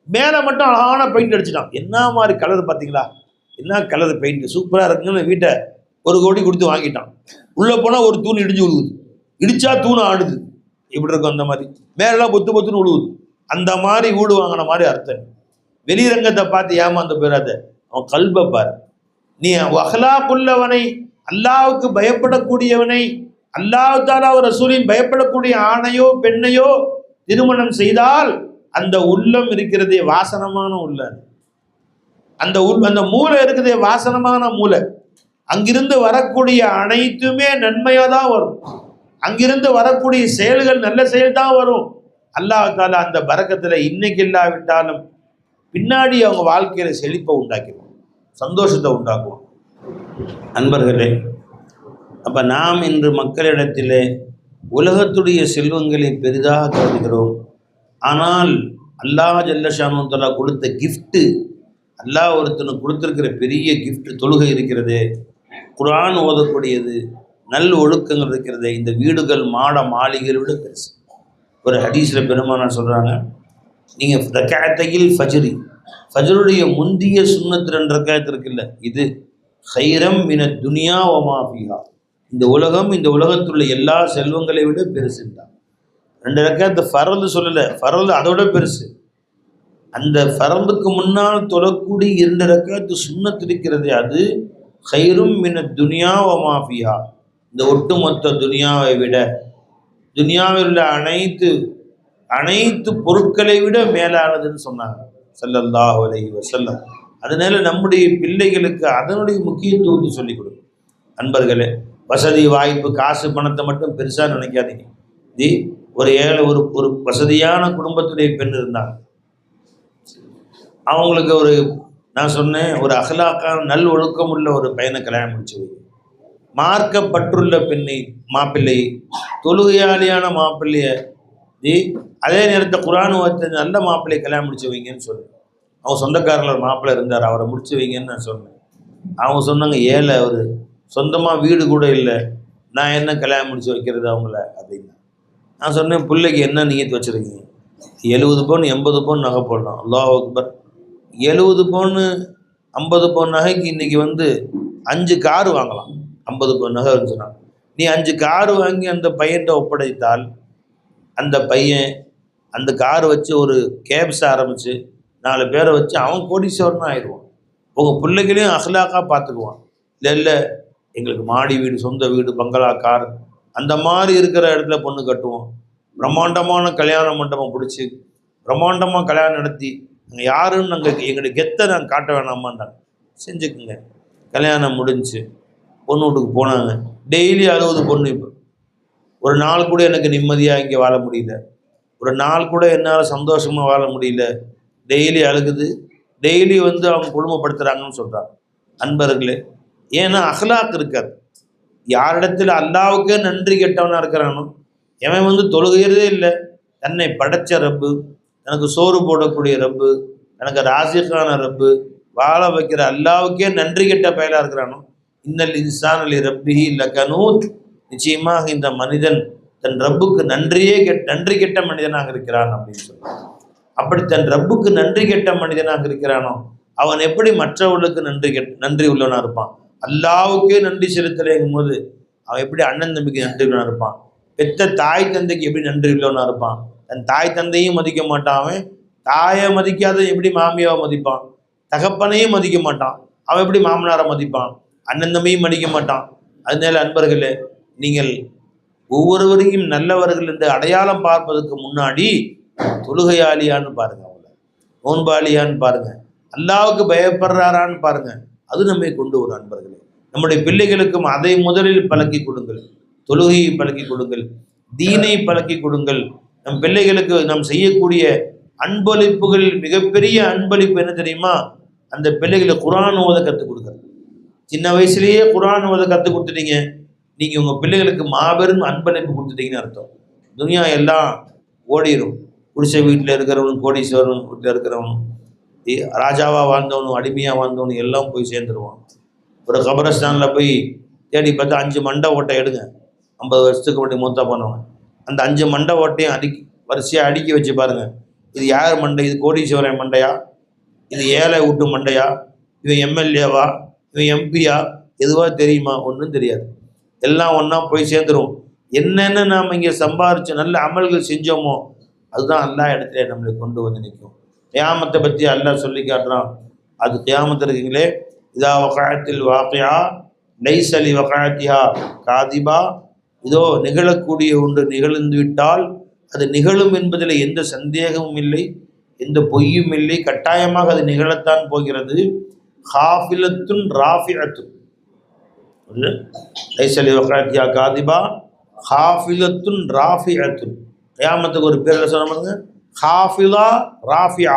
மேலே மட்டும் அழகான பெயிண்ட் அடிச்சிட்டான். என்ன மாதிரி கலர் பார்த்தீங்களா? என்ன கலர் பெயிண்ட், சூப்பராக இருக்குன்னு வீட்டை 1 கோடி கொடுத்து வாங்கிட்டான். உள்ளே போனால் ஒரு தூண் இடிஞ்சு விழுவுது, இடிச்சா தூண் ஆடுது. இப்படி இருக்கும் அந்த மாதிரி. மேலெல்லாம் பொத்து பொத்துன்னு விழுவுது. அந்த மாதிரி வீடு வாங்கின மாதிரி அர்த்தம். வெளிரங்கத்தை பார்த்து ஏமாந்து போயிடாத, அவன் கல்பை பாரு. நீ அஹ்லாக்குள்ளவனை, அல்லாஹ்வுக்கு பயப்படக்கூடியவனை, அல்லாஹ் தஆலா ரசூலின் பயப்படக்கூடிய ஆணையோ பெண்ணையோ திருமணம் செய்தால் அந்த உள்ளம் இருக்கிறதே வாசனமான உள்ள, அந்த மூளை இருக்கிறதே வாசனமான மூளை. அங்கிருந்து வரக்கூடிய அனைத்துமே நன்மையாக தான் வரும். அங்கிருந்து வரக்கூடிய செயல்கள் நல்ல செயல் தான் வரும். அல்லாஹ் தஆலா அந்த பரக்கத்தில் இன்னைக்கு இல்லாவிட்டாலும் பின்னாடி அவங்க வாழ்க்கையில செழிப்பை உண்டாக்கிடுவோம், சந்தோஷத்தை உண்டாக்குவோம். நண்பர்களே, அப்போ நாம் இன்று மக்களிடத்திலே உலகத்துடைய செல்வங்களை பெரிதாக கருதுகிறோம். ஆனால் அல்லாஹ் ஜல்லஷானு தஆலா கொடுத்த கிஃப்ட்டு, அல்லாஹ் ஒருத்தனுக்கு கொடுத்துருக்கிற பெரிய கிஃப்ட் தொழுகை இருக்கிறது, குர்ஆன் ஓதக்கூடியது, நல் ஒழுக்கங்கள் இருக்கிறது. இந்த வீடுகள் மாட மாளிகைகளை விட பெருசு. ஒரு ஹதீஸில் பெருமானார் சொல்கிறாங்க, நீங்கள் ரக்காத்தையில் ஃபஜ்ருடைய முந்திய சுன்னத் 2 ரக்காத் இருக்குல்ல, இது ஹைரம் மின துனியா வ மா ஃபீஹா, இந்த உலகம் இந்த உலகத்துள்ள எல்லா செல்வங்களை விட பெருசுன்றான். 2 ரக்காத்து ஃபரது சொல்லலை, ஃபரது அதோட பெருசு. அந்த ஃபரதுக்கு முன்னால் தொழக்கூடிய 2 ரக்காத்து சுன்னத் இருக்கிறது, அது ஹைரும் மின துனியா வ மாஃபியா, இந்த ஒட்டுமொத்த துனியாவை விட, துனியாவில் உள்ள அனைத்து பொருட்களை விட மேலானதுன்னு சொன்னாங்க ஸல்லல்லாஹு அலைஹி வஸல்லம். அதனால நம்முடைய பிள்ளைகளுக்கு அதனுடைய முக்கியத்துவத்தை சொல்லிக் கொடுக்கும். அன்பர்களே, வசதி வாய்ப்பு காசு பணத்தை மட்டும் பெருசாக நினைக்காதீங்க. இது ஒரு ஏழை ஒரு வசதியான குடும்பத்துடைய பெண் இருந்தாங்க. அவங்களுக்கு நான் சொன்னேன், ஒரு அகலாக்கான நல் ஒழுக்கம் உள்ள ஒரு பையனை கல்யாணம் முடிச்சு வைங்க. மார்க்கப்பட்டுள்ள மாப்பிள்ளை, தொழுகையாளியான மாப்பிள்ளைய அதே நேரத்தை குர்ஆன் ஓத நல்ல மாப்பிள்ளையை கல்யாணம் முடிச்சு வைங்கன்னு சொன்னேன். அவங்க சொந்தக்காரர்கள் ஒரு மாப்பிள்ளை இருந்தார், அவரை முடிச்சு வைங்கன்னு நான் சொன்னேன். அவங்க சொன்னாங்க, ஏழை, அவர் சொந்தமாக வீடு கூட இல்லை, நான் என்ன கல்யாணம் முடிச்சு வைக்கிறது அவங்கள அப்படின்னா. நான் சொன்னேன், பிள்ளைக்கு என்ன நியத்து வச்சுருக்கீங்க? 70 பவுன் 80 பவுன் நகை போடலாம். அல்லாஹ் அக்பர். 70 பவுன் 50 பவுன் நகைக்கு இன்றைக்கி 5 காரு வாங்கலாம். 50 பவுன் நகை இருந்துச்சுன்னா நீ 5 காரு வாங்கி அந்த பையன்கிட்ட ஒப்படைத்தால், அந்த பையன் அந்த காரை வச்சு ஒரு கேப்ஸ் ஆரம்பித்து 4 பேரை வச்சு அவன் கோடீஸ்வரனாக ஆயிடுவான். உங்கள் பிள்ளைகளையும் அஹ்லாக்காக பார்த்துக்குவான். இல்லை எங்களுக்கு மாடி வீடு, சொந்த வீடு, பங்களா, கார், அந்த மாதிரி இருக்கிற இடத்துல பொண்ணு கட்டுவோம். பிரம்மாண்டமான கல்யாண மண்டபம் பிடிச்சி பிரம்மாண்டமாக கல்யாணம் நடத்தி நாங்கள் யாருன்னு எங்களுடைய கெத்தை நாங்கள் காட்ட வேணாமான்றாங்க. செஞ்சுக்குங்க. கல்யாணம் முடிஞ்சு பொண்ணு வீட்டுக்கு போனாங்க. டெய்லி 60 பொண்ணு. இப்போ ஒரு நாள் கூட எனக்கு நிம்மதியாக இங்கே வாழ முடியல, ஒரு நாள் கூட என்னால் சந்தோஷமாக வாழ முடியல, டெய்லி அழுகுது, டெய்லி அவங்க குடும்பப்படுத்துகிறாங்கன்னு சொல்கிறாங்க. அன்பர்களே, ஏன்னா அஹ்லாக் இருக்காது. யாரிடத்தில் அல்லாவுக்கே நன்றி கெட்டவனாக இருக்கிறானோ, எவன் தொழுகிறதே இல்லை, தன்னை படைச்ச ரப்பு, எனக்கு சோறு போடக்கூடிய ரப்பு, எனக்கு ராசிக்கான ரப்பு, வாழ வைக்கிற அல்லாவுக்கே நன்றி கெட்ட பயலாக இருக்கிறானோ, இன்னல் இன்சான் அலி ரப்பிஹி லகனூத், நிச்சயமாக இந்த மனிதன் தன் ரப்புக்கு நன்றி கெட்ட மனிதனாக இருக்கிறான் அப்படின்னு சொல்றான். அப்படி தன் ரப்புக்கு நன்றி கெட்ட மனிதனாக இருக்கிறானோ, அவன் எப்படி மற்றவர்களுக்கு நன்றி உள்ளவனாக இருப்பான்? அல்லாவுக்கே நன்றி செலுத்தலைங்கும் போது அவன் எப்படி அண்ணன் தம்பிக்கு நன்றி உள்ளவனாக இருப்பான்? பெத்த தாய் தந்தைக்கு எப்படி நன்றி உள்ளவனாக இருப்பான்? தன் தாய் தந்தையும் மதிக்க மாட்டான். அவன் தாயை மதிக்காத எப்படி மாமியாவை மதிப்பான்? தகப்பனையும் மதிக்க மாட்டான், அவன் எப்படி மாமனாரை மதிப்பான்? அண்ணன் தம்பியும் மதிக்க மாட்டான். அதனால அன்பர்களே, நீங்கள் ஒவ்வொருவரையும் நல்லவர்கள் என்று அடையாளம் பார்ப்பதற்கு முன்னாடி தொழுகையாளியான்னு பாருங்க, அவங்கள நோன்பாளியான்னு பாருங்க, அல்லாவுக்கு பயப்படுறாரான்னு பாருங்க. அது நம்மை கொண்டு வரும். அன்பர்களே, நம்முடைய பிள்ளைகளுக்கும் அதை முதலில் பழக்கி கொடுங்கள். தொழுகையை பழக்கி கொடுங்கள், தீனை பழக்கி கொடுங்கள். நம் பிள்ளைகளுக்கு நாம் செய்யக்கூடிய அன்பளிப்புகளில் மிகப்பெரிய அன்பளிப்பு என்ன தெரியுமா? அந்த பிள்ளைகளை குர்ஆன் ஓத கற்றுக் கொடுக்குறது. சின்ன வயசுலேயே குர்ஆன் ஓத கற்றுக் கொடுத்துட்டீங்க, நீங்கள் உங்கள் பிள்ளைகளுக்கு மாபெரும் அன்பளிப்பு கொடுத்துட்டீங்கன்னு அர்த்தம். துனியா எல்லாம் ஓடிடும். குடிசை வீட்டில் இருக்கிறவனும், கோடீஸ்வரன் வீட்டில் இருக்கிறவனும், ராஜாவாக வாழ்ந்தவனும், அடிமையாக வாழ்ந்தவனும் எல்லாம் போய் சேர்ந்துருவான். ஒரு கபரஸ்தானில் போய் தேடி பார்த்தா 5 மண்டை ஓட்டை எடுங்க. 50 வருஷத்துக்கு முன்னாடி மூத்தா போனவங்க அந்த 5 மண்டை ஓட்டையும் வரிசையாக அடுக்கி வச்சு பாருங்கள். இது யார் மண்டை? இது கோடீஸ்வரன் மண்டையா? இது ஏழை வீட்டு மண்டையா? இவன் எம்எல்ஏவா? இவன் எம்பியா? எதுவாக தெரியுமா? ஒன்றும் தெரியாது. எல்லாம் ஒன்றா போய் சேர்ந்துடும். என்னென்ன நாம் இங்கே சம்பாரித்து நல்ல அமல்கள் செஞ்சோமோ அதுதான் எல்லா இடத்துல நம்மளை கொண்டு வந்து நிற்கும். கியாமத்தை பற்றி அல்லாஹ் சொல்லி காட்டுறான். அது கியாமத்து இருக்குங்களே, இதா வகாயத்தில் வாக்கியா லைஸ லி வகாயத்திஹா காதிபா, இதோ நிகழக்கூடிய ஒன்று நிகழ்ந்து விட்டால் அது நிகழும் என்பதில் எந்த சந்தேகமும் இல்லை, எந்த பொய்யும் இல்லை, கட்டாயமாக அது நிகழத்தான் போகிறது. ஹாஃபிலத்துன் ராஃபிஅத்துன், லைஸ லி வகாயத்திஹா காதிபா ஹாஃபிலத்துன் ராஃபிஅத்துன். கியாமத்துக்கு ஒரு பேரில் சொன்ன பாருங்க, ஹாஃபிலா ராஃபியா.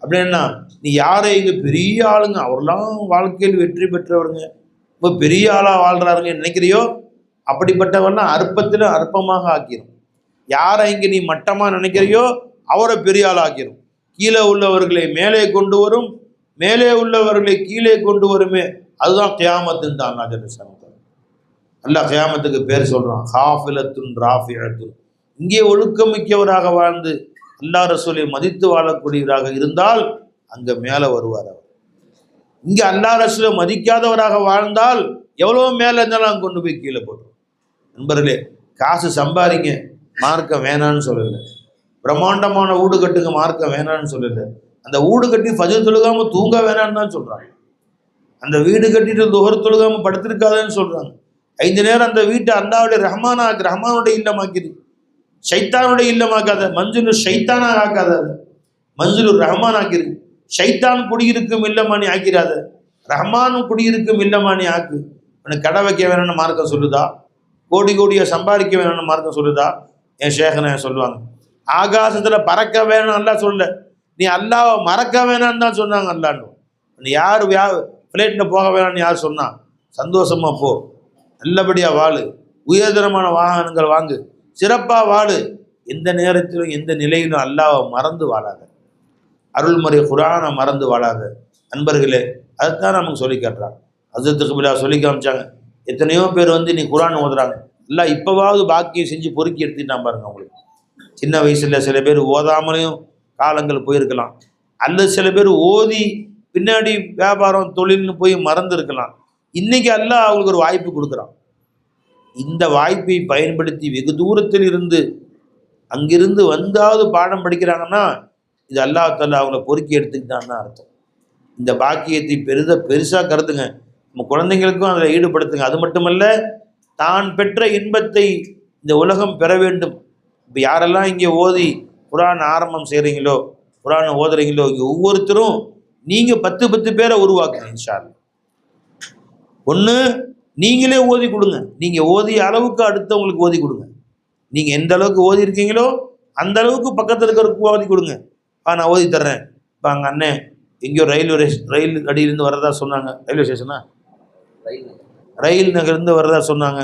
அப்படின்னா நீ யாரை இங்கே பெரிய ஆளுங்க, அவரெல்லாம் வாழ்க்கையில் வெற்றி பெற்றவருங்க, இப்போ பெரிய ஆளாக வாழ்கிறாருங்க நினைக்கிறியோ அப்படிப்பட்டவர்லாம் அற்பத்தில் அற்பமாக ஆக்கிரும். யாரை இங்கே நீ மட்டமாக நினைக்கிறியோ அவரை பெரிய ஆள் ஆக்கிரும். கீழே உள்ளவர்களை மேலே கொண்டு வரும், மேலே உள்ளவர்களை கீழே கொண்டு வருமே, அதுதான் கியாமத்துன்னு தான் அல்லாஹ் கியாமத்துக்கு பேர் சொல்கிறான். ஹாஃபிலத்துன் ராஃபிஅத்துன். இங்கே ஒழுக்கமிக்கவராக வாழ்ந்து அல்லாஹ் ரசூலை மதித்து வாழக்கூடியவராக இருந்தால் அங்கே மேலே வருவார் அவர். இங்கே அல்லாஹ் ரசூலை மதிக்காதவராக வாழ்ந்தால் எவ்வளோ மேலே இருந்தாலும் அங்கே கொண்டு போய் கீழே போட்டுரும். நண்பர்களே, காசு சம்பாதிங்க, மார்க்கம் வேணான்னு சொல்லலை. பிரம்மாண்டமான வீடு கட்டுங்க, மார்க்கம் வேணான்னு சொல்லலை. அந்த வீடு கட்டி ஃபஜ்ர் தொழுகாமல் தூங்க வேணான்னு தான் சொல்கிறாங்க. அந்த வீடு கட்டிட்டு துஹர் தொழுகாமல் படுத்திருக்காதுன்னு சொல்கிறாங்க. 5 நேரம் அந்த வீட்டை அல்லாவுடைய ரஹ்மானுடைய இல்லமாக்கிது. ஷைத்தானுடைய இல்லமாக்காத, மன்சுலு ஷைத்தானாக ஆக்காத, மன்சுலு ரஹ்மான் ஆக்கிரு. ஷைத்தான் குடியிருக்கும் இல்லமானி ஆக்கிறாத, ரஹ்மானும் குடியிருக்கும் இல்லமானி ஆக்கு. உனக்கு கடை வைக்க வேணும்னு மார்க்கம் சொல்லுதா? கோடி கோடியை சம்பாதிக்க வேணும்னு மார்க்கம் சொல்லுதா? என் ஷேகனை சொல்லுவாங்க, ஆகாசத்தில் பறக்க வேணும் அல்லா சொல்ல, நீ அல்லாவை மறக்க வேணான்னு தான் சொன்னாங்க. அல்லான்னு நீ யார் ஃப்ளைட்டில் போக வேணாம்னு யார் சொன்னா? சந்தோஷமாக போ, நல்லபடியாக வாழு, உயர்தரமான வாகனங்கள் வாங்கு, சிறப்பாக வாழு. எந்த நேரத்திலும் எந்த நிலையிலும் அல்லாவை மறந்து வாழாத, அருள்முறை குர்ஆனை மறந்து வாழாத. நண்பர்களே, அதுதான் நமக்கு சொல்லி காட்டுறாங்க. ஹஜ்ரத் கபிலா சொல்லி காமிச்சாங்க. எத்தனையோ பேர் வந்து நீ குர்ஆன் ஓதுறாங்க, எல்லாம் இப்போவாவது பாக்கியம் செஞ்சு பொறுக்கி எடுத்துட்டான் பாருங்க. அவங்களுக்கு சின்ன வயசில் சில பேர் ஓதாமலையும் காலங்கள் போயிருக்கலாம், அல்லது சில பேர் ஓதி பின்னாடி வியாபாரம் தொழில்னு போய் மறந்து இருக்கலாம். இன்னைக்கு அல்லாஹ் அவங்களுக்கு ஒரு வாய்ப்பு கொடுக்குறான். இந்த வாய்ப்பை பயன்படுத்தி வெகு தூரத்தில் இருந்து அங்கிருந்து வந்தாவது பாடம் படிக்கிறாங்கன்னா இது அல்லாஹ் தஆலா அவங்கள பொறுக்கி எடுத்துக்கிட்டான்னு அர்த்தம். இந்த பாக்கியத்தை பெருசாக கருதுங்க, நம்ம குழந்தைங்களுக்கும் அதில் ஈடுபடுத்துங்க. அது மட்டுமல்ல, தான் பெற்ற இன்பத்தை இந்த உலகம் பெற வேண்டும். இப்போ யாரெல்லாம் இங்கே ஓதி குர்ஆன் ஆரம்பம் செய்கிறீங்களோ, குர்ஆனை ஓதுறீங்களோ, இங்கே ஒவ்வொருத்தரும் நீங்கள் 10 பேரை உருவாக்குங்க இன்ஷா அல்லாஹ். ஒன்று நீங்களே ஓதி கொடுங்க, நீங்கள் ஓதிய அளவுக்கு அடுத்தவங்களுக்கு ஓதி கொடுங்க. நீங்கள் எந்த அளவுக்கு ஓதி இருக்கீங்களோ அந்த அளவுக்கு பக்கத்தில் இருக்கிறதுக்கு ஓதி கொடுங்க. நான் ஓதி தர்றேன். இப்போ அங்கே அண்ணன் எங்கேயோ ரயில் அடியிலேருந்து வர்றதா சொன்னாங்க, ரயில்வே ஸ்டேஷனா, ரயில் நகர்ந்து வர்றதா சொன்னாங்க.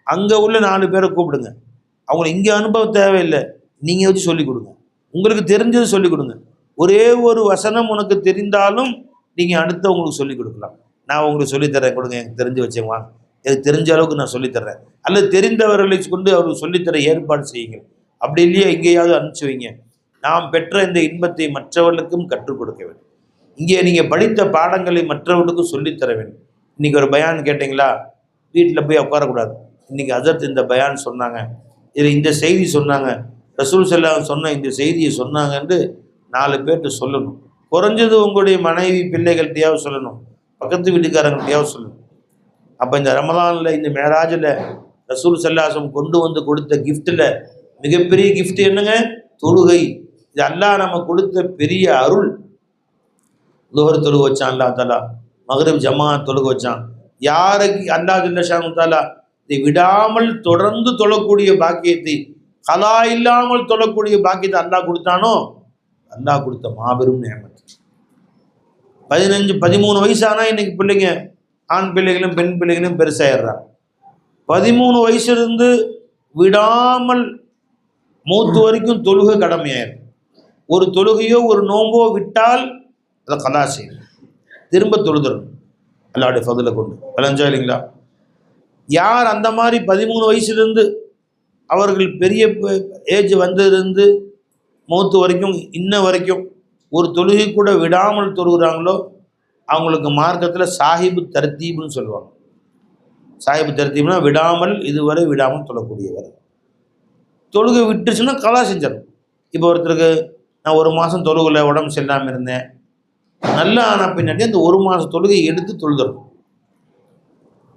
அங்கே உள்ள 4 பேரை கூப்பிடுங்க. அவங்களுக்கு இங்கே அனுபவம் தேவையில்லை, நீங்கள் வச்சு சொல்லிக் கொடுங்க, உங்களுக்கு தெரிஞ்சது சொல்லிக் கொடுங்க. ஒரே ஒரு வசனம் உனக்கு தெரிந்தாலும் நீங்கள் அடுத்தவங்களுக்கு சொல்லிக் கொடுக்கலாம். நான் உங்களுக்கு சொல்லித்தரேன், கொடுங்க, எனக்கு தெரிஞ்சு வச்சேன், வாங்க, எனக்கு தெரிஞ்ச அளவுக்கு நான் சொல்லித்தர்றேன். அல்லது தெரிந்தவர்களை கொண்டு அவருக்கு சொல்லித்தர ஏற்பாடு செய்யுங்க. அப்படி இல்லையா எங்கேயாவது அனுப்பிச்சு வைங்க. நாம் பெற்ற இந்த இன்பத்தை மற்றவர்களுக்கும் கற்றுக் கொடுக்க வேண்டும். இங்கே நீங்கள் படித்த பாடங்களை மற்றவர்களுக்கும் சொல்லித்தர வேண்டும். இன்றைக்கி ஒரு பயான் கேட்டிங்களா, வீட்டில் போய் உட்காரக்கூடாது. இன்றைக்கி ஹஜ்ரத் இந்த பயான் சொன்னாங்க, இதில் இந்த செய்தி சொன்னாங்க, ரசூல் ஸல்லல்லாஹு அலைஹி சொன்ன இந்த செய்தியை சொன்னாங்கன்னு 4 பேர்கிட்ட சொல்லணும். குறைஞ்சது உங்களுடைய மனைவி பிள்ளைகள்கிட்டையாவது சொல்லணும், பக்கத்து வீட்டுக்காரங்கள்ட்டையாவது சொல்லணும். அப்போ இந்த ரமலானில் இந்த மேராஜில் ரசூல் ஸல்லல்லாஹு அலைஹி வஸல்லம் கொண்டு வந்து கொடுத்த கிஃப்ட்டில் மிகப்பெரிய கிஃப்ட் என்னங்க? தொழுகை. இது அல்லாஹ் நம்ம கொடுத்த பெரிய அருள். லுஹர் தொழுக வச்சான் அல்லாஹ் தஆலா, மக்ரிப் ஜமாஅத் தொழுக வச்சான். யாருக்கு அல்லாஹ் ஜல்ல ஷானு தஆலா இதை விடாமல் தொடர்ந்து தொழக்கூடிய பாக்கியத்தை, கலா இல்லாமல் தொழக்கூடிய பாக்கியத்தை அல்லாஹ் கொடுத்தானோ, அல்லாஹ் கொடுத்த மாபெரும் நியமத். 15-13 வயசானா இன்னைக்கு பிள்ளைங்க, ஆண் பிள்ளைகளும் பெண் பிள்ளைகளும் பெருசாயிடுறாங்க. 13 வயசுலேருந்து விடாமல் மூத்து வரைக்கும் தொழுகை கடமையாயிரும். ஒரு தொழுகையோ ஒரு நோம்போ விட்டால் அதை கலா செய்யணும், திரும்ப தொழுதுறணும் அல்லாஹ்வுடைய ஃபضலை கொண்டு. விளஞ்சா இல்லைங்களா? யார் அந்த மாதிரி 13 வயசுலேருந்து அவர்கள் பெரிய ஏஜ் வந்ததுலேருந்து மௌத்து வரைக்கும் இன்ன வரைக்கும் ஒரு தொழுகை கூட விடாமல் தொழுகிறாங்களோ அவங்களுக்கு மார்க்கத்தில் சாஹிபு தர்த்தீப்னு சொல்லுவாங்க. சாஹிபு தர்த்தீப்னா விடாமல், இதுவரை விடாமல் தொழக்கூடியவர். தொழுகை விட்டுச்சுன்னா கலா செஞ்சிடணும். இப்போ ஒருத்தருக்கு நான் 1 மாதம் தொழுகலை, உடம்பு சரியில்லாமல் இருந்தேன், நல்லா ஆனால் பின்னாடி அந்த 1 மாதம் தொழுகை எடுத்து தொழுதுறணும்.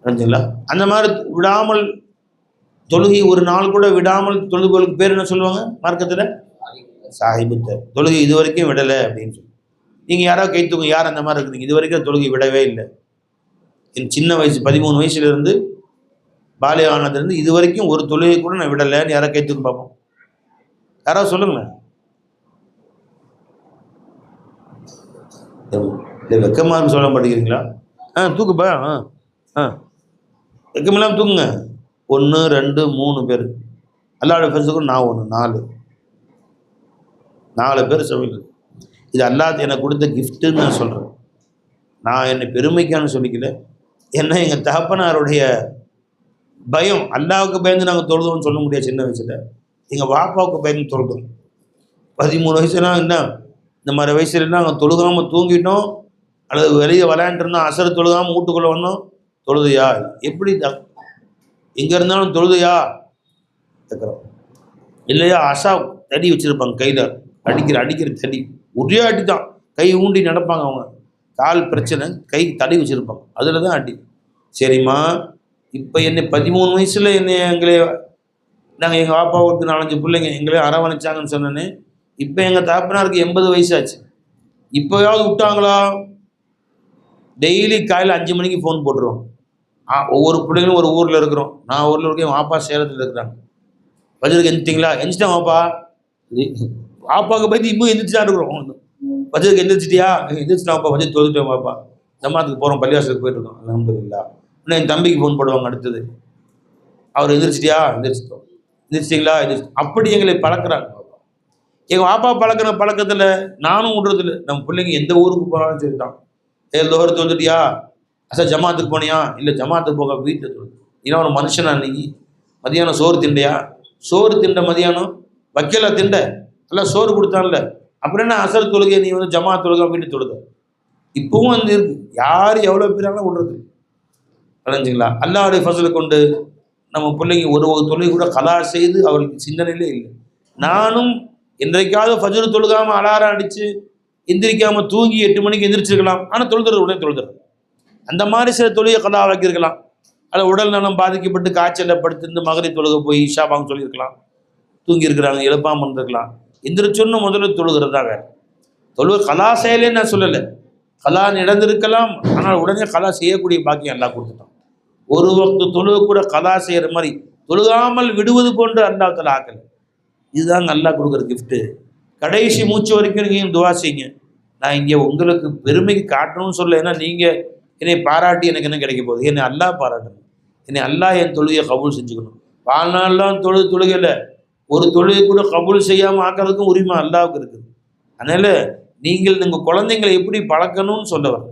புரிஞ்சுங்களா? அந்த மாதிரி விடாமல் தொழுகை ஒரு நாள் கூட விடாமல் தொழுகைகளுக்கு பேர் என்ன சொல்லுவாங்க மார்க்கத்தில்? சாஹிபு தொழுகை இது வரைக்கும் விடலை அப்படின்னு சொல்லி. நீங்கள் யாராவது கைத்துங்க, யார் அந்த மாதிரி இருக்குதுங்க, இது வரைக்கும் தொழுகை விடவே இல்லை, என் சின்ன வயசு 13 வயசுலேருந்து பாலியானதுலேருந்து இது வரைக்கும் ஒரு தொழுகை கூட நான் விடலைன்னு யாராவது கைத்துக்கு பார்ப்போம். யாராவது சொல்லுங்களேன். இல்லை வெக்கமாக சொல்ல மாட்டேங்கிறீங்களா? தூக்குப்பா, வெக்கமெல்லாம் தூக்குங்க. 1 2 3 பேர் அல்லாஹ்வுடைய ஃபர்ஸுக்கு நான் 1 4 பேர் சொல்லுங்க. இது அல்லாஹ் எனக்கு கொடுத்த கிஃப்ட்டுன்னு நான் சொல்கிறேன். நான் என்னை பெருமைக்கான்னு சொல்லிக்கல, ஏன்னா எங்கள் தகப்பனாருடைய பயம், அல்லாஹ்வுக்கு பயந்து நாங்கள் தொழுதோம்னு சொல்ல முடியாது. சின்ன வயசில் எங்கள் வாப்பாவுக்கு பயந்து தொழுதோம். 13 வயசுலாம் என்ன, இந்த மாதிரி வயசுலாம் நாங்கள் தொழுகாமல் தூங்கிட்டோம், அல்லது வெளியே விளையாண்டுருந்தோம், அசர் தொழுகாமல் வீட்டுக்குள்ளே வந்தோம், தொழுதையா? எப்படி எங்கே இருந்தாலும் தொழுதையா கேட்குறோம். இல்லையா அசா தடி வச்சுருப்பாங்க கையில், அடிக்கிற தடி, ஒரே அடி தான். கை ஊண்டி நடப்பாங்க அவங்க, கால் பிரச்சனை, கை தடி வச்சுருப்பாங்க, அதில் தான் அடி. சரிம்மா, இப்போ என்னை 13 வயசில் என்னை நாங்கள் எங்கள் பாப்பாவுக்கு 4-5 பிள்ளைங்க எங்களே அரவணைச்சாங்கன்னு சொன்னேன்னு. இப்போ எங்கள் தாப்பனாருக்கு 80 வயசாச்சு. இப்போயாவது விட்டாங்களா? டெய்லி காலையில் 5 மணிக்கு ஃபோன் போட்டுருவோம். ஒவ்வொரு பிள்ளைங்களும் ஒரு ஊரில் இருக்கிறோம். நான் ஊரில் இருக்கேன், என் பாப்பா சேலத்தில் இருக்கிறாங்க. பஜருக்கு எந்திரிச்சிட்டிங்களா? எந்திரிச்சிட்டேன் பாப்பா. பாப்பாவுக்கு பற்றி இன்னும் எந்திரிச்சு தான் இருக்கிறோம். பஜருக்கு எந்திரிச்சிட்டியா? எந்திரிச்சிட்டேன் பாப்பா, பஜர் தொழுதுட்டேன் பாப்பா, ஜமாத்துக்கு போகிறோம், பள்ளிவாசலுக்கு போயிட்டுருக்கோம், அல்ஹம்துலில்லாஹ். இன்னும் என் தம்பிக்கு ஃபோன் போடுவாங்க அடுத்தது, அவர் எந்திரிச்சிட்டியா? எந்திரிச்சிட்டோம். எந்திரிச்சிட்டிங்களா? அப்படி எங்களை பழக்கிறாங்க. எங்கள் பாப்பா பழக்கிற பழக்கத்தில் நானும் விடுறதில்ல. நம்ம பிள்ளைங்க எந்த ஊருக்கு போகிறாலும் சரி தான். லோகர் தொழுதுட்டியா? சார் ஜமாத்துக்கு போனியா? இல்லை ஜமாத்துக்கு போக வீட்டில் தொழுது. ஏன்னா ஒரு மனுஷனா அன்னைக்கு மதியானம் சோறு திண்டையா? சோறு திண்ட மதியானம் வைக்கல திண்ட எல்லாம் சோறு கொடுத்தான்ல, அப்புறம் என்ன அசர் தொழுகை நீ வந்து ஜமாத் தொழுகா வீட்டு தொழுத? இப்பவும் வந்து இருக்கு. யார் எவ்வளோ பேராலும் விடுறது அடைஞ்சிங்களா? அல்லாஹ்வுடைய ஃபஸலை கொண்டு நம்ம பிள்ளைங்க ஒரு தொழுகை கூட கலா செய்து அவர்களுக்கு சிந்தனையிலே இல்லை. நானும் என்றைக்காவது ஃபஜ்ர் தொழுகாமல் அலாரம் அடித்து எந்திரிக்காமல் தூங்கி 8 மணிக்கு எந்திரிச்சிருக்கலாம். ஆனால் தொழுதுறது உடனே தொழுதுறது. அந்த மாதிரி சில தொழுகை கலா வைக்கிருக்கலாம். அதில் உடல் நலம் பாதிக்கப்பட்டு காய்ச்சலில் படுத்திருந்து மகரி தொழுகை போய் இஷா பாங்க சொல்லியிருக்கலாம், தூங்கியிருக்கிறாங்க, எழுப்பாமல் இருந்திருக்கலாம். எந்திரிச்சொன்னு முதல்ல தொழுகிறது தான் வேறு. தொழுகை கலா செயலே நான் சொல்லலை, கலா நடந்திருக்கலாம். ஆனால் உடனே கலா செய்யக்கூடிய பாக்கியம் எல்லாம் கொடுத்துட்டான். ஒரு வக்து தொழுகை கூட கலா செய்கிற மாதிரி தொழுகாமல் விடுவது போன்று அல்லாஹ்வுத்தாலா ஆக்கலை. இதுதான் நல்லா கொடுக்குற கிஃப்ட்டு. கடைசி மூச்சு வரைக்கும் நீங்கள் துவா செய்யுங்க. நான் இங்கே உங்களுக்கு பெருமைக்கு காட்டணும்னு சொல்ல, ஏன்னா நீங்கள் என்னை பாராட்டி எனக்கு என்ன கிடைக்க போகுது? என்னை அல்லாஹ் பாராட்டணும், என்னை அல்லாஹ் என் தொழுகையை கபூல் செஞ்சுக்கணும். வாழ்நாள்லாம் தொழுகையில் ஒரு தொழுகை கூட கபூல் செய்யாமல் ஆக்கிறதுக்கும் உரிமை அல்லாஹ்வுக்கு இருக்குது. அதனால் நீங்கள் உங்கள் குழந்தைங்களை எப்படி பழக்கணும்னு சொல்ல வர.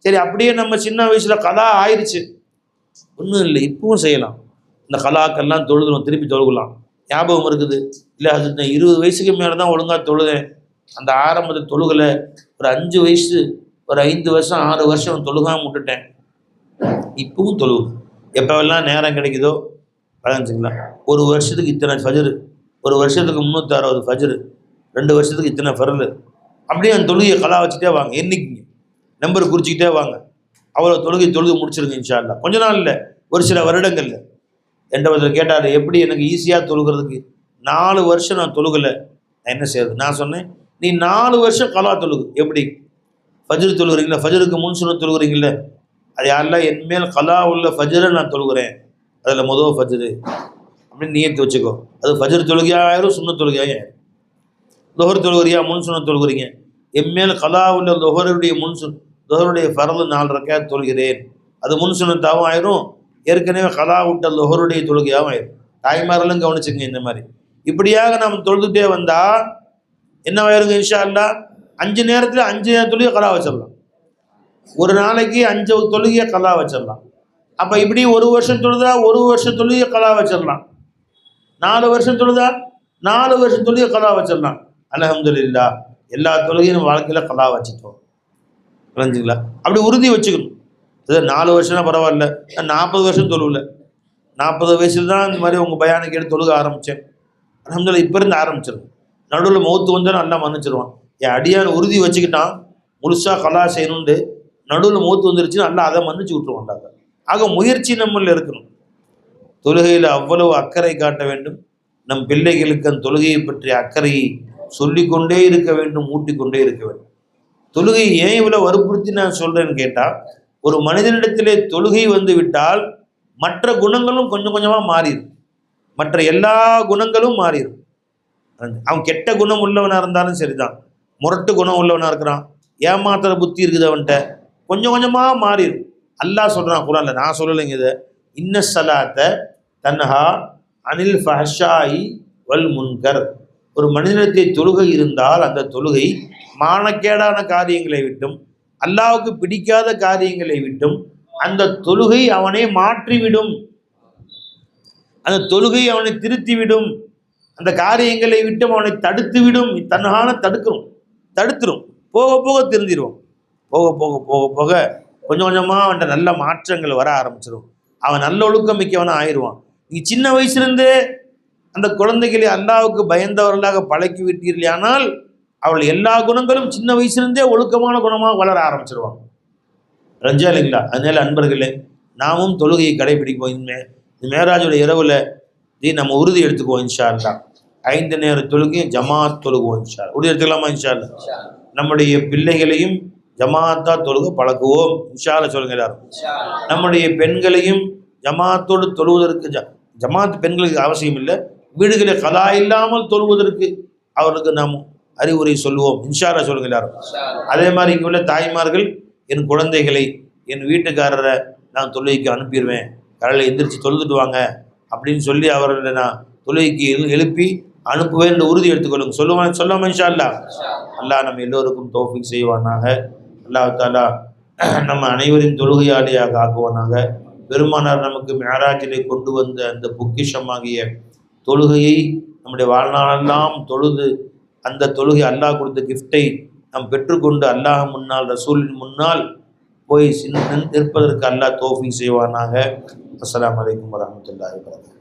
சரி, அப்படியே நம்ம சின்ன வயசில் கலா ஆயிடுச்சு, ஒன்றும் இல்லை, இப்பவும் செய்யலாம். இந்த கலாக்கெல்லாம் தொழுதுணும், திருப்பி தொழுகலாம். ஞாபகம் இருக்குது இல்லை, அது நான் 20 வயசுக்கு மேலே தான் ஒழுங்காக தொழுதேன். அந்த ஆரம்பத்தில் தொழுகலை, ஒரு 5 வயசு, ஒரு 5 வருஷம் 6 வருஷம் தொழுகாமல் விட்டுட்டேன். இப்பவும் தொழுகு, எப்போவெல்லாம் நேரம் கிடைக்குதோ பழஞ்சிங்களா. ஒரு வருஷத்துக்கு இத்தனை ஃபஜ்ரு, ஒரு வருஷத்துக்கு 360 ஃபஜ்ரு, 2 வருஷத்துக்கு இத்தனை ஃபர்லு, அப்படியே அந்த தொழுகையை கலா வச்சுட்டே வாங்க. என்னைக்குங்க நம்பர் குறிச்சிக்கிட்டே வாங்க. அவ்வளோ தொழுகை முடிச்சிருங்க இன்ஷா அல்லாஹ். கொஞ்ச நாள் இல்லை, ஒரு சில வருடங்கள்ல. என்கிட்ட கேட்டார், எப்படி எனக்கு ஈஸியாக தொழுகிறதுக்கு? 4 வருஷம் நான் தொழுகலை, நான் என்ன செய்யறது? நான் சொன்னேன், நீ 4 வருஷம் கலா தொழுகு. எப்படி? ஃபஜ்ரு தொழுகிறீங்களா, ஃபஜ்ருக்கு முன் சுன்னத் தொழுகிறீங்கள, அது யாரெல்லாம் என்மேல் கலா உள்ள ஃபஜ்ரை நான் தொழுகிறேன், அதில் முதல் ஃபஜ்ரு அப்படின்னு நியத்து வச்சுக்கோ. அது ஃபஜ்ர் தொழுகையாயிரும், சுன்னத் தொழுகையாயிரும். லொஹர் தொழுகிறியா, முன் சுன்னத் தொழுகிறீங்க, என்மேல் கலா உள்ள லொஹருடைய லொஹருடைய ஃபர்லு 4 ரக்காத் தொழுகிறேன், அது முன் சுன்னத்தாகவும் ஆயிரும், ஏற்கனவே கலா விட்ட லொஹருடைய தொழுகையாகவும் ஆயிரும். தாய்மாரெல்லாம் கவனிச்சுங்க. இந்த மாதிரி இப்படியாக நாம் தொழுதுகிட்டே வந்தால் என்ன ஆயிருங்க இன்ஷா அல்லாஹ்? 5 நேரத்தில் 5 தொழுகை கலா வச்சிடலாம். ஒரு நாளைக்கு 5 தொழுகையை கலா வச்சிடலாம். அப்போ இப்படி 1 வருஷம் தொழுதா 1 வருஷம் தொழுகையை கலா வச்சிடலாம். 4 வருஷம் தொழுதா 4 வருஷம் தொழுகையை கலா வச்சிடலாம். அல்ஹம்துலில்லாஹ், எல்லா தொழுகையும் வாழ்க்கையில் கலா வச்சுட்டோம். புரிஞ்சுங்களா? அப்படி உறுதி வச்சுக்கணும். அது 4 வருஷம்னா பரவாயில்ல, நான் 40 வருஷம் தொழுவில், 40 வயசில் தான் இந்த மாதிரி உங்கள் பயானுக்கு எடுத்து தொழுக ஆரம்பித்தேன். அல்ஹம்துலில்லாஹ், இப்போ இருந்து ஆரம்பிச்சிடும். நடுவில் மௌத்து வந்தால் நல்லா மன்னிச்சிடுவான். என் அடியான உறுதி வச்சுக்கிட்டான், முழுசாக கலா செய்யணுண்டு, நடுவில் மௌத்து வந்துருச்சுன்னா நல்லா அதை மன்னிச்சு விட்டுருவான்டாங்க. ஆக முயற்சி நம்மளில் இருக்கணும். தொழுகையில் அவ்வளவு அக்கறை காட்ட வேண்டும். நம் பிள்ளைகளுக்கு அந்த தொழுகையை பற்றிய அக்கறையை சொல்லிக்கொண்டே இருக்க வேண்டும், ஊட்டிக்கொண்டே இருக்க வேண்டும். தொழுகை ஏன் இவ்வளோ வற்புறுத்தி நான் சொல்கிறேன்னு கேட்டால், ஒரு மனிதனிடத்திலே தொழுகை வந்து விட்டால் மற்ற குணங்களும் கொஞ்சம் கொஞ்சமாக மாறிடும். மற்ற எல்லா குணங்களும் மாறிடும். அவன் கெட்ட குணம் உள்ளவனாக இருந்தாலும் சரிதான், முரட்டு குணம் உள்ளவனாக இருக்கிறான், ஏமாத்துற புத்தி இருக்குது அவன்கிட்ட, கொஞ்சம் கொஞ்சமாக மாறிடும். அல்லாஹ் சொல்கிறான் குர்ஆன்ல, நான் சொல்லலைங்க இதை, இன்ன ஸலாத்த தன்ஹா அனில் ஃபஹ்ஷாயி வல் முன்கர். ஒரு மனிதனத்தை தொழுகை இருந்தால் அந்த தொழுகை மானக்கேடான காரியங்களை விட்டும் அல்லாஹ்வுக்கு பிடிக்காத காரியங்களை விட்டும் அந்த தொழுகை அவனை மாற்றிவிடும், அந்த தொழுகை அவனை திருத்திவிடும், அந்த காரியங்களை விட்டு அவனை தடுத்துவிடும். தன்ஹான தடுத்துரும், போக போக திருந்திடுவோம். போக போக போக போக கொஞ்சம் கொஞ்சமாக அவன்கிட்ட நல்ல மாற்றங்கள் வர ஆரம்பிச்சிடும். அவன் நல்ல ஒழுக்கம் மிக்கவனாக ஆயிடுவான். நீ சின்ன வயசுலேருந்தே அந்த குழந்தைகளை அல்லாஹ்வுக்கு பயந்தவர்களாக பழக்கி விட்டீர்களானால் அவள் எல்லா குணங்களும் சின்ன வயசுலேருந்தே ஒழுக்கமான குணமாக வளர ஆரம்பிச்சிருவான். ரஞ்சா இல்லைங்களா? அதனால அன்பர்களே, நாமும் தொழுகையை கடைபிடிப்போம். இந்த மேராஜோட இரவுல நம்ம உறுதி எடுத்துக்குவோம் இன்ஷா அல்லாஹ். 5 நேர தொழுகையும் ஜமாத் தொழுகுவோம் இன்ஷா அல்லாஹ். உறுதி எடுத்துக்கலாமா இன்ஷா அல்லாஹ்? நம்முடைய பிள்ளைகளையும் ஜமாத்தா தொழுக பழக்குவோம் இன்ஷா அல்லாஹ். சொல்லுங்க எல்லாரும். நம்முடைய பெண்களையும் ஜமாத்தோடு தொழுவதற்கு ஜமாத் பெண்களுக்கு அவசியம் இல்லை, வீடுகளை கலா இல்லாமல் தொழுவதற்கு அவர்களுக்கு நாம் அறிவுரை சொல்லுவோம் இன்ஷா அல்லாஹ். சொல்லுங்க எல்லாரும். அதே மாதிரி இங்கே உள்ள தாய்மார்கள், என் குழந்தைகளை என் வீட்டுக்காரரை நான் தொழுகைக்கு அனுப்பிடுவேன், காலையில் எந்திரிச்சு தொழுதுட்டு வாங்க அப்படின்னு சொல்லி அவர்களை நான் தொழுகைக்கு எழுப்பி அனுப்புவேன் என்று உறுதி எடுத்துக்கொள்ளுங்க. சொல்லாம இன்ஷா அல்லாஹ். அல்லாஹ் நம்ம எல்லோருக்கும் தௌஃபீக் செய்வானாக. அல்லாஹ் தஆலா நம்ம அனைவரின் தொழுகையாளியாக ஆக்குவானாக. பெருமானார் நமக்கு மிஅராஜிலே கொண்டு வந்த அந்த பொக்கிஷமாகிய தொழுகையை நம்முடைய வாழ்நாளெல்லாம் தொழுது அந்த தொழுகை அல்லாஹ் கொடுத்த கிஃப்டை நாம் பெற்றுக்கொண்டு அல்லாஹ் முன்னால் ரசூலின் முன்னால் போய் நிற்பதற்கு அல்லாஹ் தௌஃபீக் செய்வானாக. அஸ்ஸலாமு அலைக்கும் வரஹ்மத்துல்லாஹி வபரகாத்துஹு.